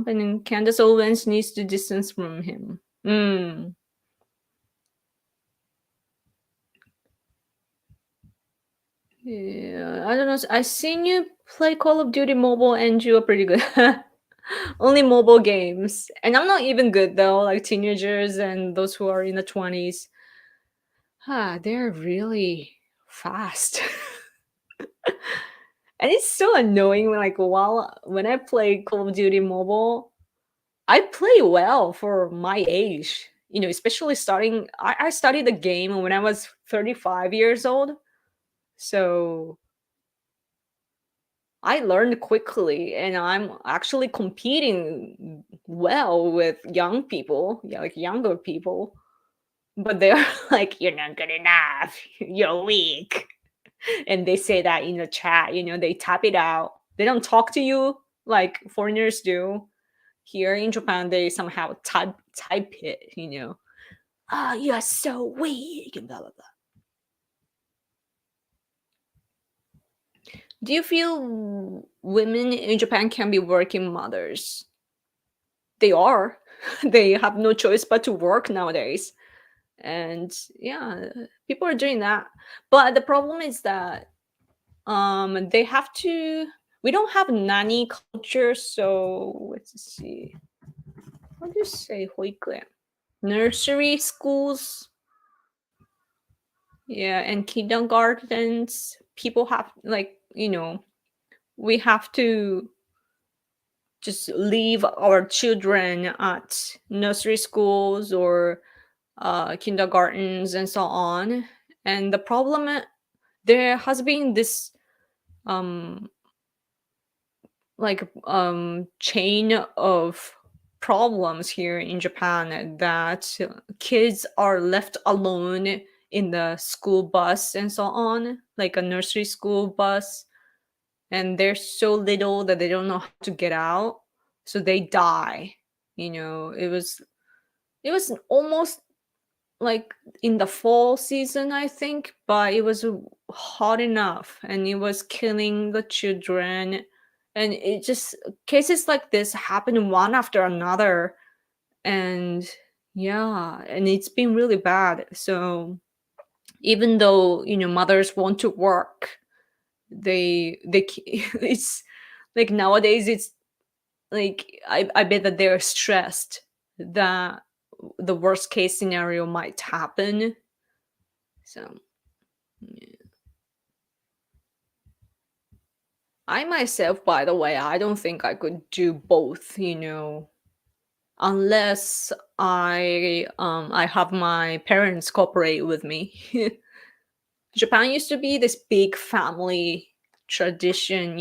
and then Candace Owens needs to distance from him. Mm. Yeah, I don't know. I seen you play Call of Duty Mobile, and you are pretty good. Only mobile games, and I'm not even good though. Like teenagers and those who are in the 20s, they're really fast. And it's so annoying. Like when I play Call of Duty Mobile, I play well for my age, especially starting. I started the game when I was 35 years old. So I learned quickly and I'm actually competing well with young people, yeah, like younger people. But they're like, you're not good enough. You're weak. And they say that in the chat, they tap it out. They don't talk to you like foreigners do. Here in Japan, they somehow type it. Ah, you are so weak and blah blah blah. Do you feel women in Japan can be working mothers? They are. They have no choice but to work nowadays. And yeah, people are doing that. But the problem is that they have to we don't have nanny culture, so let's see. How do you say 保育園? Nursery schools, yeah, and kindergartens. People have like, we have to just leave our children at nursery schools or kindergartens and so on. And the problem, there has been this um chain of problems here in Japan that kids are left alone in the school bus and so on, like a nursery school bus, and they're so little that they don't know how to get out, so they die. It was almost like in the fall season, I think, but it was hot enough and it was killing the children. And it just cases like this happen one after another. And yeah, and it's been really bad. So even though, mothers want to work, it's like nowadays it's like I bet that they're stressed that the worst case scenario might happen. So yeah. I myself, by the way, I don't think I could do both, unless I have my parents cooperate with me. Japan used to be this big family tradition,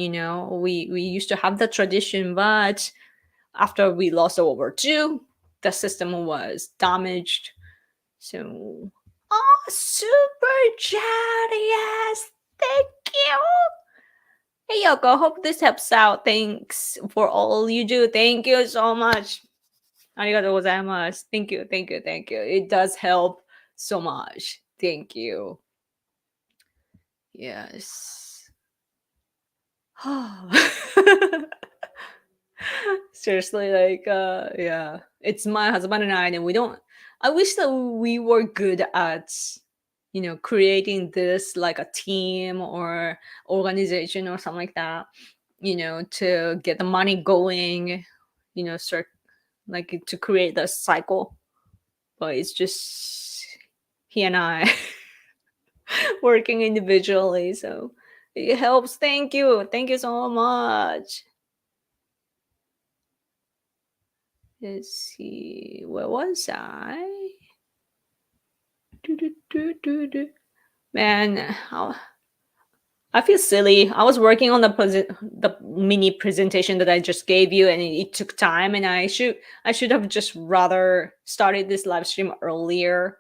we used to have the tradition, but after we lost World War II, the system was damaged. So, oh, super chat, thank you. Hey Yoko, hope this helps out. Thanks for all you do. Thank you so much. Arigatou gozaimasu. Thank you, thank you, thank you. It does help so much. Thank you. Yes. Seriously, like yeah. It's my husband and I, and we don't I wish that we were good at creating this like a team or organization or something like that, to get the money going, start like to create the cycle. But it's just he and I working individually, so it helps. Thank you. Thank you so much. Let's see. Where was I? Man, I feel silly. I was working on the mini presentation that I just gave you, and it took time. And I should have just rather started this live stream earlier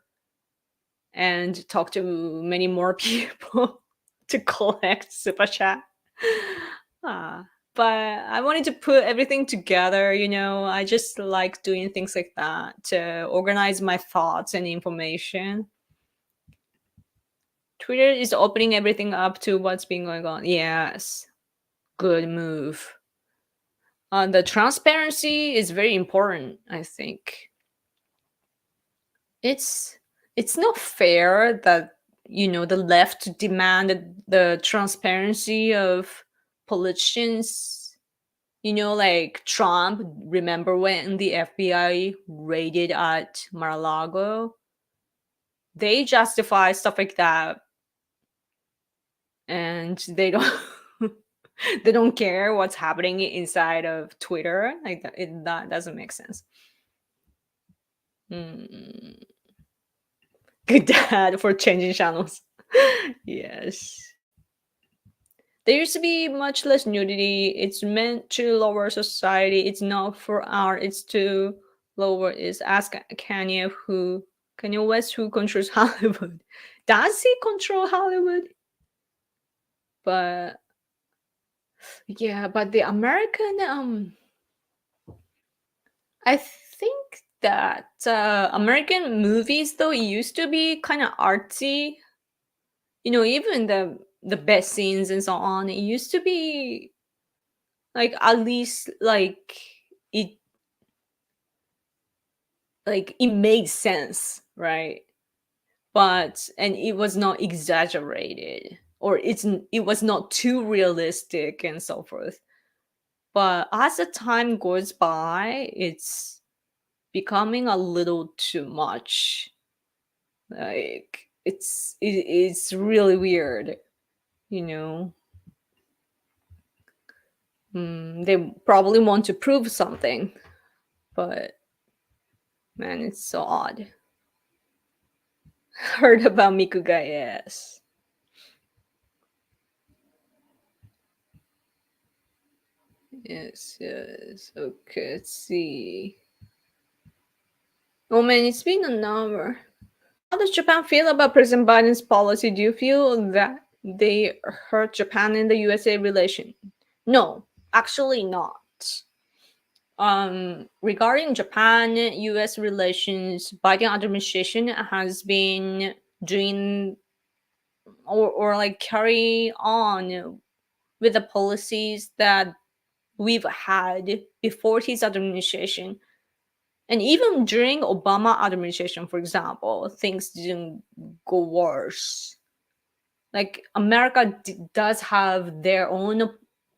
and talked to many more people to collect super chat. Ah, but I wanted to put everything together. I just like doing things like that to organize my thoughts and information. Twitter is opening everything up to what's been going on. Yes, good move. The transparency is very important, I think. It's not fair that the left demanded the transparency of politicians. Like Trump. Remember when the FBI raided at Mar-a-Lago? They justify stuff like that, and they don't. They don't care what's happening inside of Twitter. Like that doesn't make sense. Mm, good dad for changing channels. Yes. There used to be much less nudity. It's meant to lower society. It's not for art. It's to lower. Is ask Kanye West who controls Hollywood. Does he control Hollywood? But yeah, but the American I think that American movies though used to be kind of artsy. Even the best scenes and so on. It used to be like at least it it made sense, right? But and it was not exaggerated or it was not too realistic and so forth. But as the time goes by, it's becoming a little too much. Like it's really weird, you know. They probably want to prove something, but man, it's so odd. Heard about Mikuga, yes. Yes, yes. Okay, let's see. Oh man, it's been an hour. How does Japan feel about President Biden's policy? Do you feel that they hurt Japan and the USA relation? No, actually not. Regarding Japan US relations, Biden administration has been doing or like carry on with the policies that we've had before his administration. And even during Obama administration, for example, things didn't go worse. Like America does have their own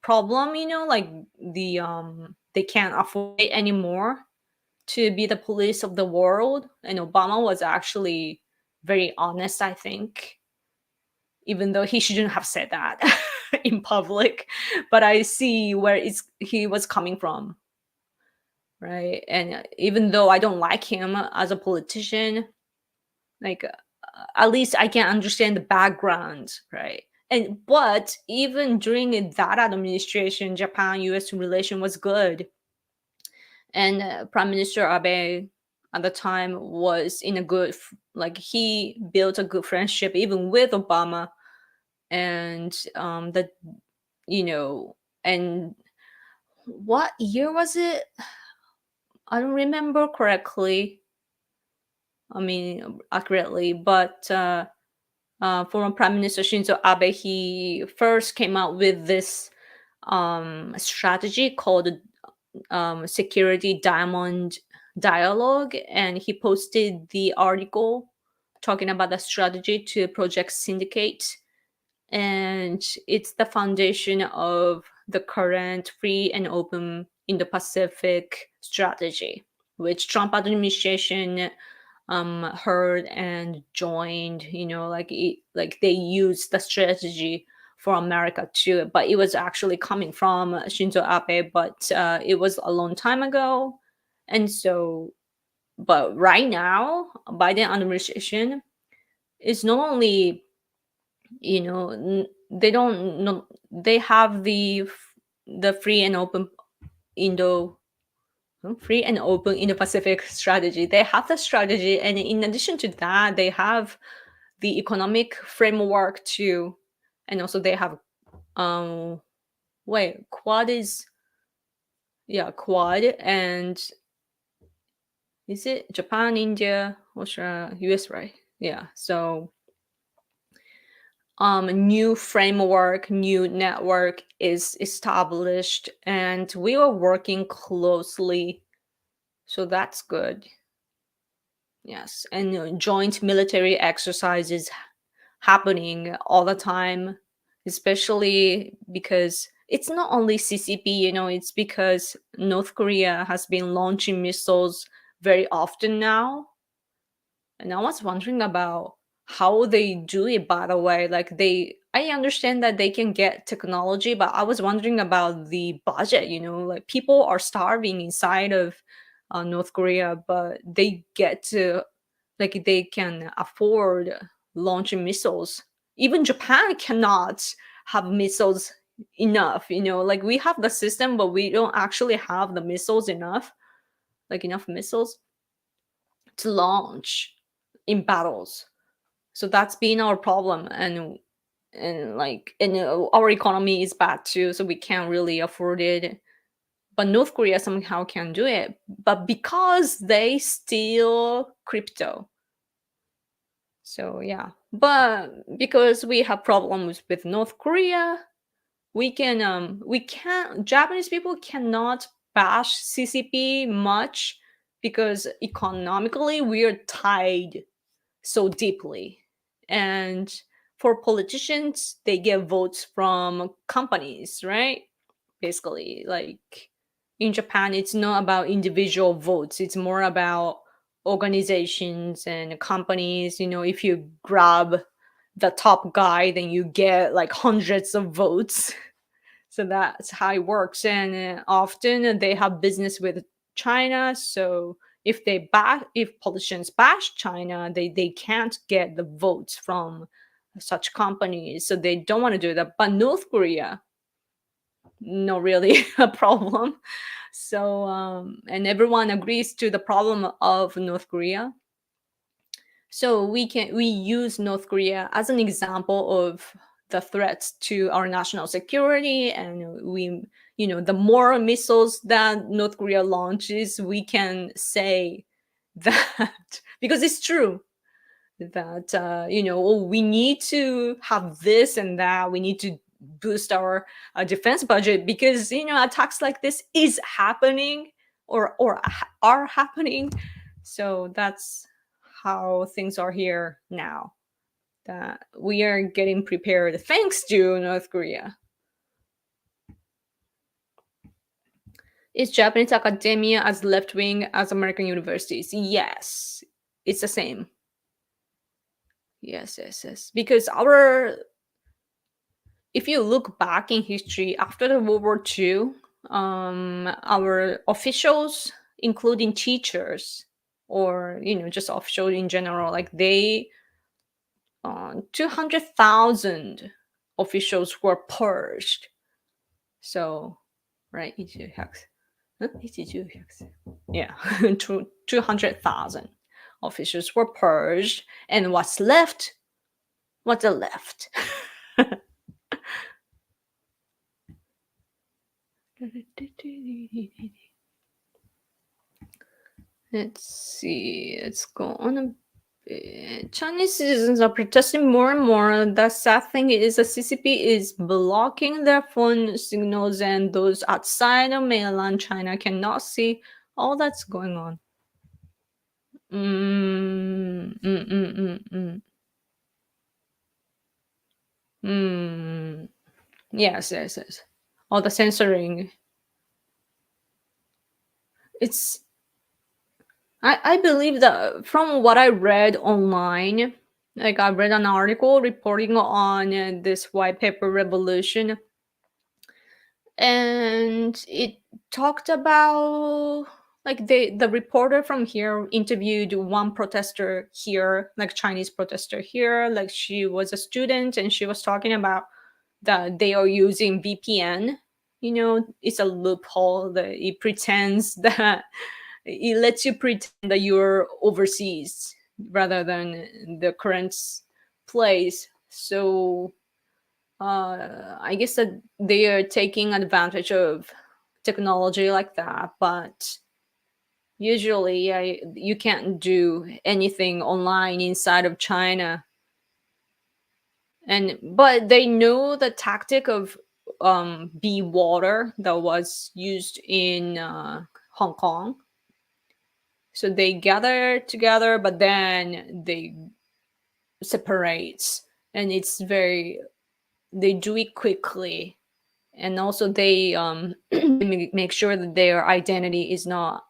problem, like they can't afford it anymore to be the police of the world. And Obama was actually very honest, I think, even though he shouldn't have said that in public. But I see where he was coming from, right? And even though I don't like him as a politician, like at least I can understand the background, right? And but even during that administration, Japan US relation was good, and Prime Minister Abe at the time was in a like he built a good friendship even with Obama. And that you know and what year was it? I don't remember correctly, I mean accurately, but former Prime Minister Shinzo Abe, he first came out with this strategy called Security Diamond Dialogue, and he posted the article talking about the strategy to Project Syndicate. And it's the foundation of the current free and open Indo-Pacific strategy, which Trump administration heard and joined. Like they used the strategy for America too, but it was actually coming from Shinzo Abe, but it was a long time ago. And so, but right now Biden administration is not only, they don't know, they have the Indo free and open Indo-Pacific strategy. They have the strategy, and in addition to that, they have the economic framework too, and also they have Quad is, yeah, Quad, and is it Japan, India, Australia, US, right? Yeah. So new framework, new network is established, and we are working closely, so that's good. Yes, and joint military exercises happening all the time, especially because it's not only CCP, it's because North Korea has been launching missiles very often now. And I was wondering about how they do it, by the way. Like I understand that they can get technology, but I was wondering about the budget. Like people are starving inside of North Korea, but they get to, like, they can afford launching missiles. Even Japan cannot have missiles enough. Like we have the system, but we don't actually have the missiles enough, like enough missiles to launch in battles. So that's been our problem, and our economy is bad too, so we can't really afford it. But North Korea somehow can do it, but because they steal crypto. So yeah, but because we have problems with North Korea, we can't, Japanese people cannot bash CCP much, because economically we are tied so deeply. And for politicians, they get votes from companies, right? Basically, like in Japan, it's not about individual votes, it's more about organizations and companies. If you grab the top guy, then you get like hundreds of votes. So that's how it works. And often they have business with China. So if politicians bash China, they can't get the votes from such companies. So they don't want to do that. But North Korea, not really a problem. So and everyone agrees to the problem of North Korea. So we use North Korea as an example of the threats to our national security. And the more missiles that North Korea launches, we can say that because it's true that oh, we need to have this and that, we need to boost our defense budget, because attacks like this is happening, or are happening. So that's how things are here now, that we are getting prepared thanks to North Korea. Is Japanese academia as left wing as American universities? Yes, it's the same. Yes, yes, yes. Because if you look back in history after the World War II, our officials, including teachers, or just officials in general, like 200,000 officials were purged. So, right, 一级，huh? 一级就 yeah, 200,000 officials were purged, and what's left? What's left? Let's see. Let's go on a bit. Chinese citizens are protesting more and more. The sad thing is the CCP is blocking their phone signals, and those outside of mainland China cannot see all that's going on. Mm, mm, mm, mm, mm. Mm. Yes, yes, yes. All the censoring. It's I believe that from what I read online, like I read an article reporting on this white paper revolution, and it talked about, like, the reporter from here interviewed one protester here, like Chinese protester here, like she was a student, and she was talking about that they are using VPN. It's a loophole that it pretends that it lets you pretend that you're overseas rather than the current place. So I guess that they are taking advantage of technology like that, but usually you can't do anything online inside of China. But they know the tactic of be water that was used in Hong Kong. So they gather together, but then they separate, and it's very, they do it quickly, and also they they make sure that their identity is not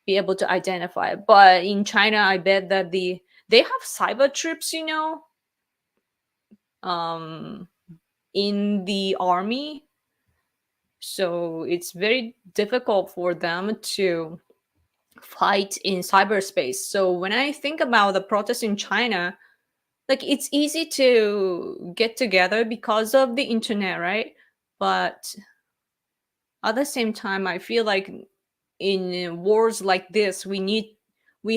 be able to identify. But in China, I bet that they have cyber troops, um in the army, so it's very difficult for them to fight in cyberspace. So when I think about the protests in China, like it's easy to get together because of the internet, right? But at the same time, I feel like in wars like this, we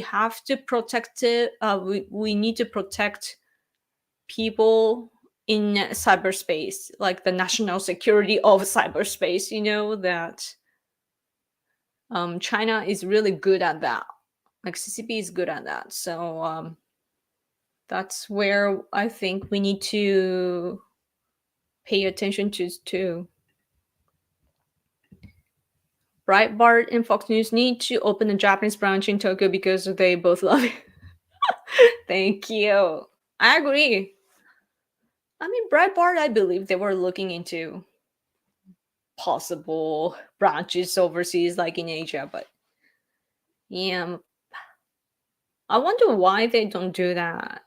have to protect it. We need to protect people in cyberspace, like the national security of cyberspace. You know that China is really good at that. Like CCP is good at that. So that's where I think we need to pay attention to too. Breitbart and Fox News need to open a Japanese branch in Tokyo because they both love it. Thank you. I agree. I mean, Breitbart, I believe they were looking into possible branches overseas, like in Asia, but yeah, I wonder why they don't do that.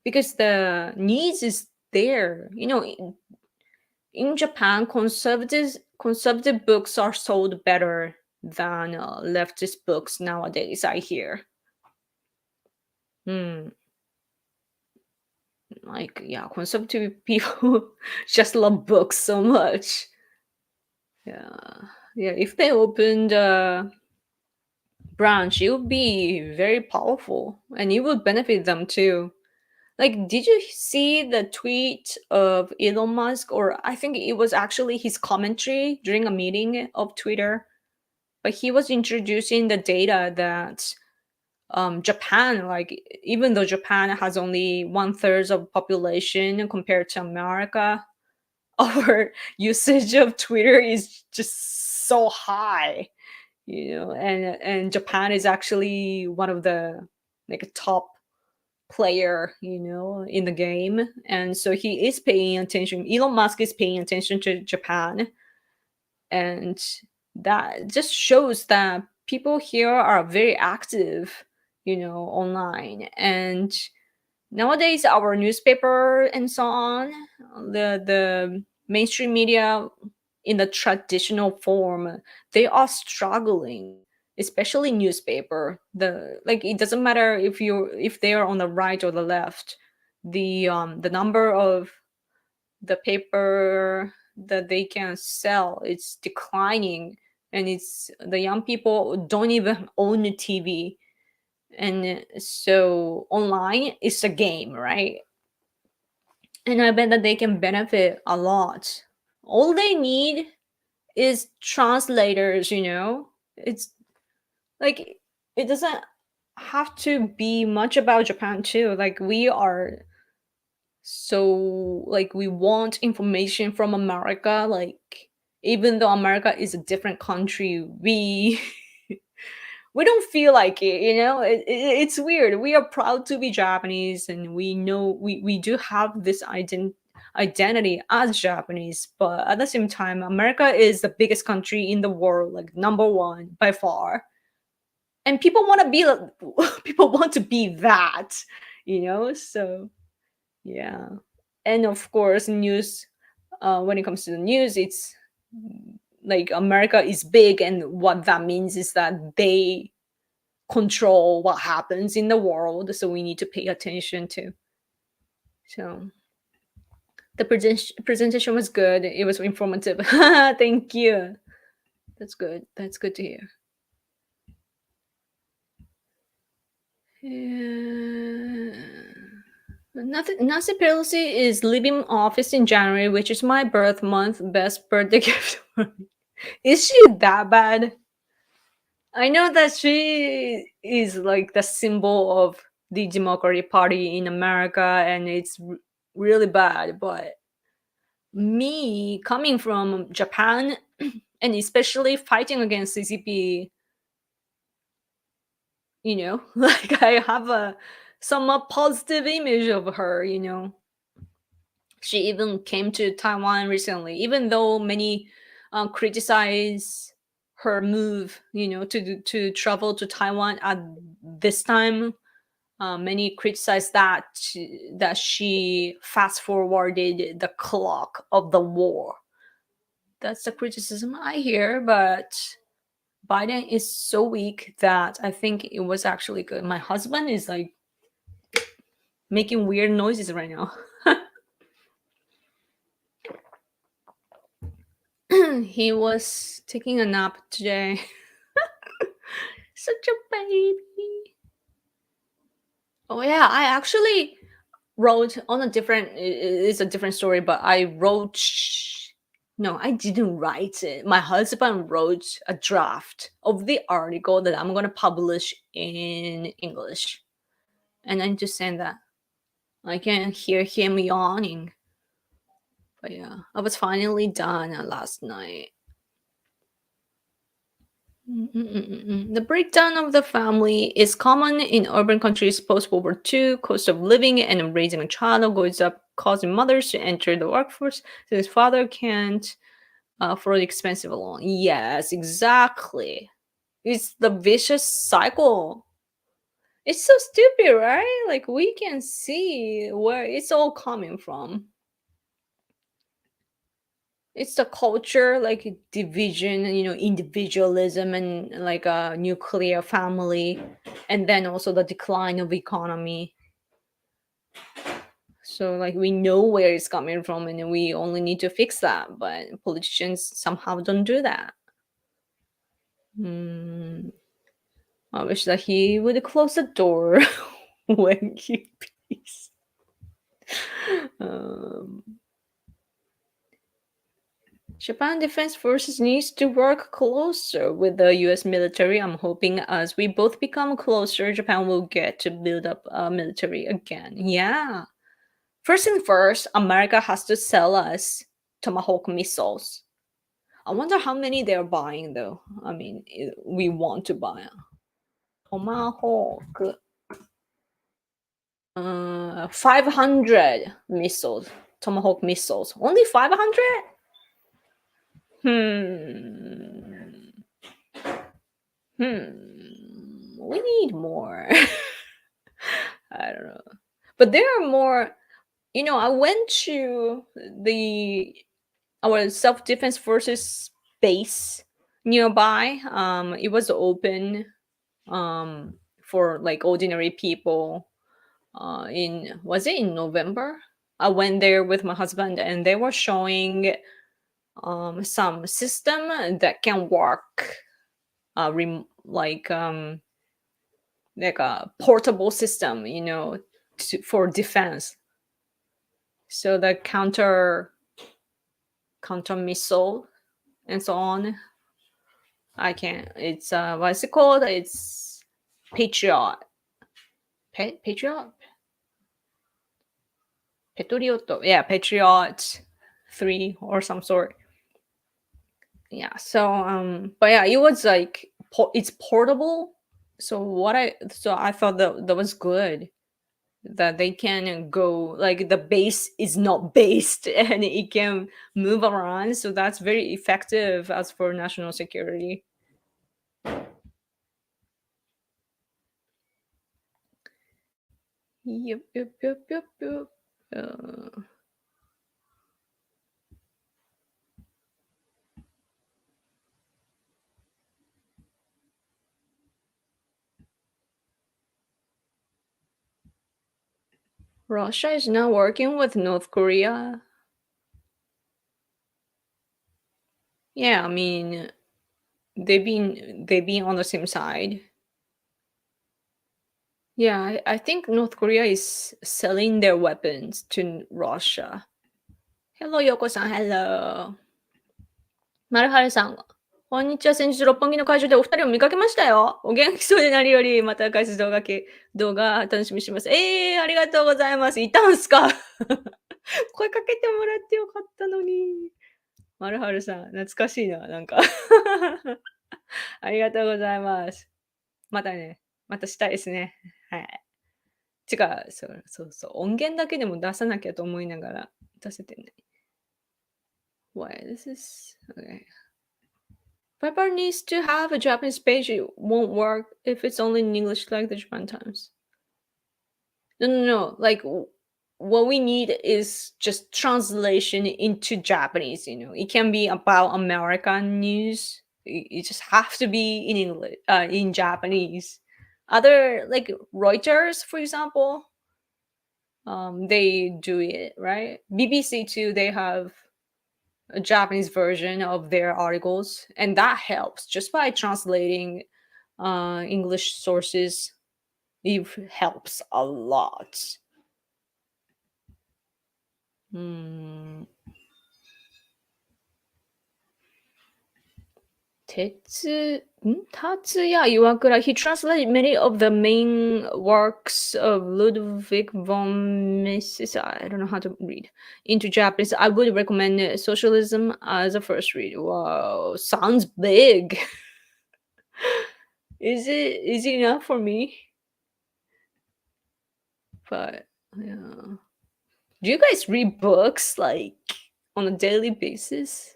Because the needs is there. You know, in Japan, conservative books are sold better than leftist books nowadays. I hear. Hmm. Like yeah, conservative people just love books so much. Yeah, yeah. If they opened a branch, it would be very powerful, and it would benefit them too. Like, did you see the tweet of Elon Musk, or I think it was actually his commentary during a meeting of Twitter? But he was introducing the data that Japan, like even though Japan has only 1/3 of population compared to America, our usage of Twitter is just so high, you know, and Japan is actually one of the like top player, you know, in the game. And so he is paying attention. Elon Musk is paying attention to Japan. And that just shows that people here are very active, you know, online. And nowadays, our newspaper and so on, the mainstream media in the traditional form, they are struggling, especially newspaper. The like it doesn't matter if they are on the right or the left. The number of the paper that they can sell, it's declining, and it's the young people don't even own a TV, and so online is a game, right? And I bet that they can benefit a lot. All they need is translators, you know? It's like it doesn't have to be much about Japan too. Like we are so like we want information from America, like even though America is a different country, we don't feel like it, you know. It's weird. We are proud to be Japanese, and we know we do have this identity as Japanese, but at the same time America is the biggest country in the world, like number one by far, and people want to be people want to be that, you know. So yeah. And of course news, when it comes to the news, it's like America is big, and what that means is that they control what happens in the world, so we need to pay attention to. So the presentation was good, it was informative. Thank you. That's good, that's good to hear. Yeah. Nancy Pelosi is leaving office in January, which is my birth month. Best birthday gift for me. Is she that bad? I know that she is like the symbol of the Democratic Party in America, and it's really bad. But me coming from Japan, and especially fighting against CCP, you know, like I have a somewhat positive image of her, you know. She even came to Taiwan recently, even though many criticize her move, you know, to travel to Taiwan at this time. Many criticized that she fast forwarded the clock of the war. That's the criticism I hear, but Biden is so weak that I think it was actually good. My husband is like making weird noises right now. He was taking a nap today. Such a baby. Oh yeah, I actually wrote on a different. It's a different story, but I wrote. No, I didn't write it. My husband wrote a draft of the article that I'm gonna publish in English, and I just sent that. I can hear him yawning. But yeah, I was finally done last night. The breakdown of the family is common in urban countries post World War II. Cost of living and raising a child goes up, causing mothers to enter the workforce so his father can't afford expensive alone. Yes, exactly. It's the vicious cycle. It's so stupid, right? Like we can see where it's all coming from. It's the culture, like division, individualism and like a nuclear family, and then also the decline of economy. So like we know where it's coming from and we only need to fix that, but politicians somehow don't do that. Hmm. I wish that he would close the door when he pees. Um, Japan Defense Forces needs to work closer with the US military. I'm hoping as we both become closer, Japan will get to build up a military again. Yeah. First and first, America has to sell us Tomahawk missiles. I wonder how many they're buying though. I mean, we want to buy Tomahawk 500 missiles. Tomahawk missiles. Only 500? Hmm. We need more. I don't know. But there are more, I went to the our self-defense forces base nearby. It was open for like ordinary people in was it in November? I went there with my husband and they were showing some system that can work like a portable system, for defense. So the counter missile and so on. I can. It's what's it called? It's Patriot. Patriot. Patriot. Yeah, Patriot 3 or some sort. Yeah. So but yeah, it was like it's portable. So I thought that was good, that they can go like the base is not based and it can move around, so that's very effective as for national security. Yep. uh, Russia is now working with North Korea. Yeah, I mean, they've been on the same side. Yeah, I think North Korea is selling their weapons to Russia. Hello, Yoko-san. Hello. マルハルさん。こんにちは。先日六本木の会場でお二人を見かけましたよ。お元気そうで何より、また解説動画楽しみにしてます。ありがとうございます。いたんすか声かけてもらってよかったのに。マルハルさん、懐かしいな、なんか。ありがとうございます。またね、またしたいですね。はい。違う、そう。音源だけでも出さなきゃと思いながら出せてない。Why, this is... Okay. Pepper needs to have a Japanese page. It won't work if it's only in English like the Japan Times. No, no, no. Like what we need is just translation into Japanese. It can be about American news. It just have to be in English, in Japanese. Other like Reuters, for example, they do it right. BBC too. They have a Japanese version of their articles, and that helps just by translating English sources. It helps a lot. うんTatsuya Iwakura, he translated many of the main works of Ludwig von Mises, I don't know how to read, into Japanese. I would recommend Socialism as a first read. Wow, sounds big. Is it enough for me? But yeah. Do you guys read books like on a daily basis?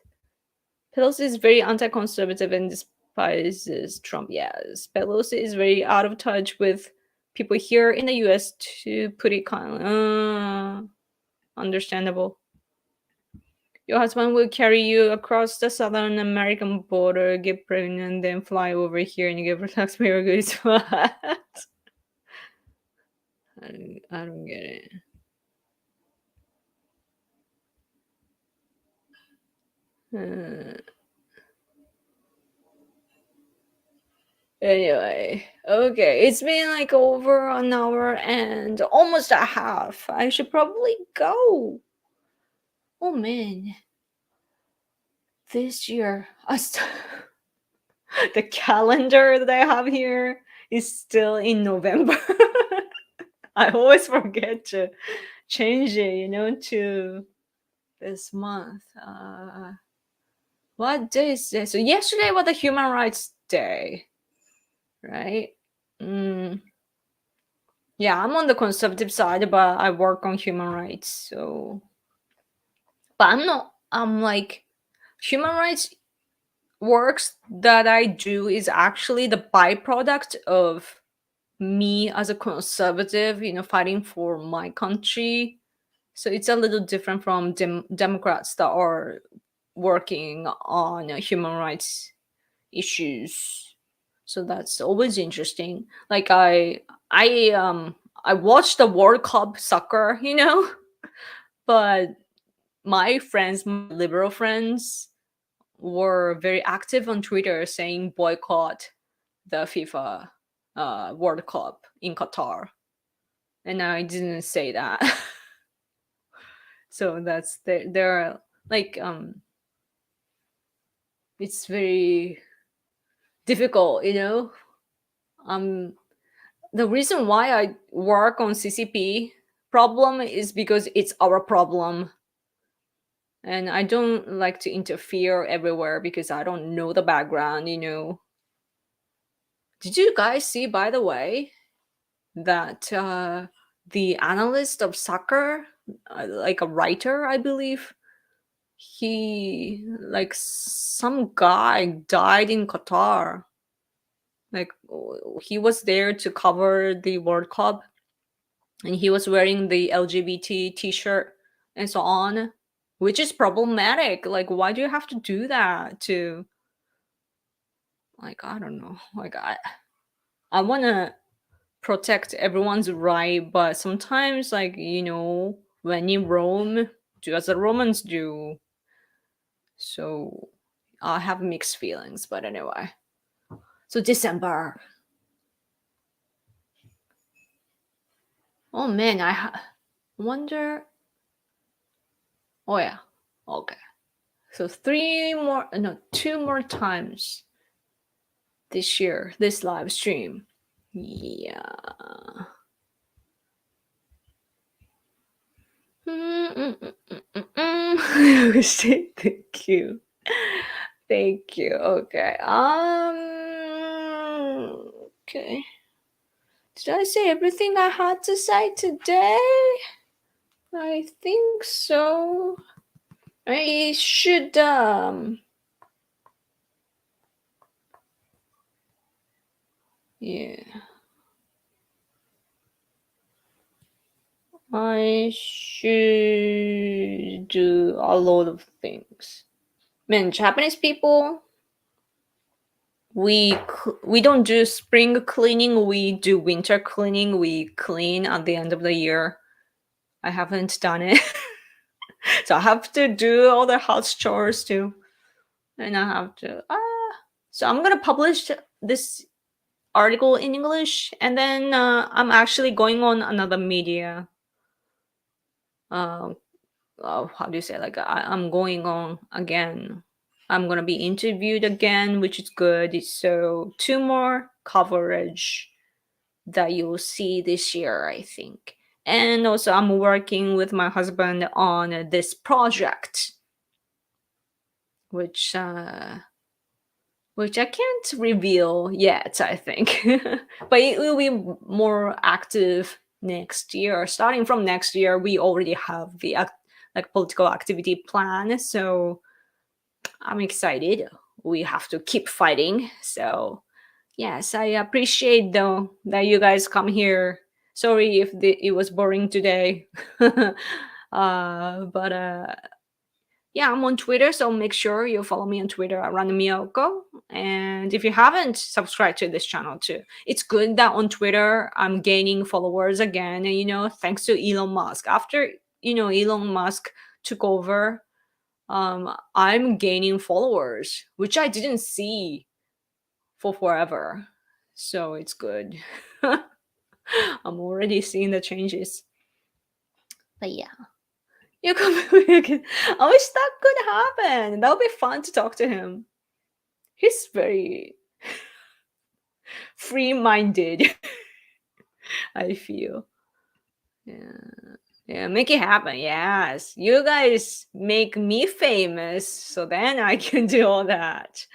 Pelosi is very anti-conservative and despises Trump. Yes, Pelosi is very out of touch with people here in the U.S. To put it kindly. Understandable. Your husband will carry you across the Southern American border, get pregnant, then fly over here and you get taxpayer goods. What? I don't get it. Uh, Anyway, okay, it's been like over an hour and almost a half. I should probably go. Oh man, this year, the calendar that I have here is still in November. I always forget to change it, to this month. What day is this? So yesterday was the Human Rights Day, right? Mm, yeah, I'm on the conservative side, but I work on human rights. So, but I'm not. I'm like human rights works that I do is actually the byproduct of me as a conservative, fighting for my country. So it's a little different from Democrats that are working on human rights issues. So that's always interesting. Like I watched the World Cup soccer, but my friends, my liberal friends, were very active on Twitter saying boycott the FIFA World Cup in Qatar, and I didn't say that. So that's there. Like it's very difficult, Um, the reason why I work on CCP problem is because it's our problem, and I don't like to interfere everywhere because I don't know the background. Did you guys see, by the way, that the analyst of soccer, like a writer, I believe, he like some guy died in Qatar. Like he was there to cover the World Cup, and he was wearing the LGBT t-shirt and so on, which is problematic. Like, why do you have to do that to, like, I don't know. Like, I want to protect everyone's right, but sometimes, like, when in Rome, do as the Romans do. So I have mixed feelings, but anyway. So December. Oh man, wonder. Oh yeah. Okay. So two more times this year, this live stream. Yeah. Thank you. Thank you. Okay. Okay. Did I say everything I had to say today? I think so. I should yeah. I should do a lot of things. Man, Japanese people, we don't do spring cleaning, we do winter cleaning. We clean at the end of the year. I haven't done it. So I have to do all the house chores too. And I have to so I'm gonna publish this article in English, and then I'm actually going on another media. Uh, how do you say, like I'm going on again. I'm gonna be interviewed again, which is good. So two more coverage that you'll see this year, I think. And also, I'm working with my husband on this project, which I can't reveal yet, I think. But it will be more active next year. Starting from next year, we already have the like political activity plan, so I'm excited. We have to keep fighting. So yes, I appreciate though that you guys come here. Sorry if it was boring today. But yeah, I'm on Twitter, so make sure you follow me on Twitter at randomiyoko. And if you haven't, subscribe to this channel too. It's good that on Twitter I'm gaining followers again, and thanks to Elon Musk. After Elon Musk took over, I'm gaining followers, which I didn't see for forever. So it's good. I'm already seeing the changes. But yeah. You come again. I wish that could happen. That would be fun to talk to him. He's very free-minded. I feel. Yeah. Yeah, make it happen. Yes. You guys make me famous, so then I can do all that.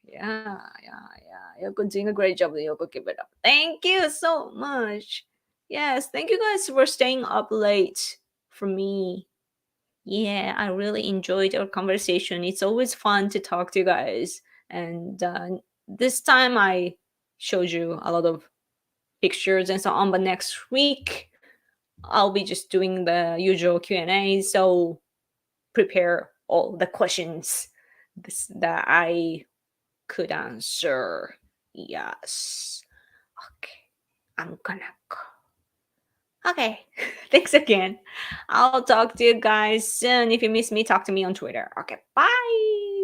Yeah, yeah. Yoko doing a great job. Yoko, keep it up. Thank you so much. Yes, thank you guys for staying up late for me. Yeah, I really enjoyed our conversation. It's always fun to talk to you guys. And this time I showed you a lot of pictures and so on. But next week I'll be just doing the usual Q&A. So prepare all the questions that I could answer. Yes. Okay. I'm gonna go. Okay. Thanks again. I'll talk to you guys soon. If you miss me, talk to me on Twitter. Okay. Bye.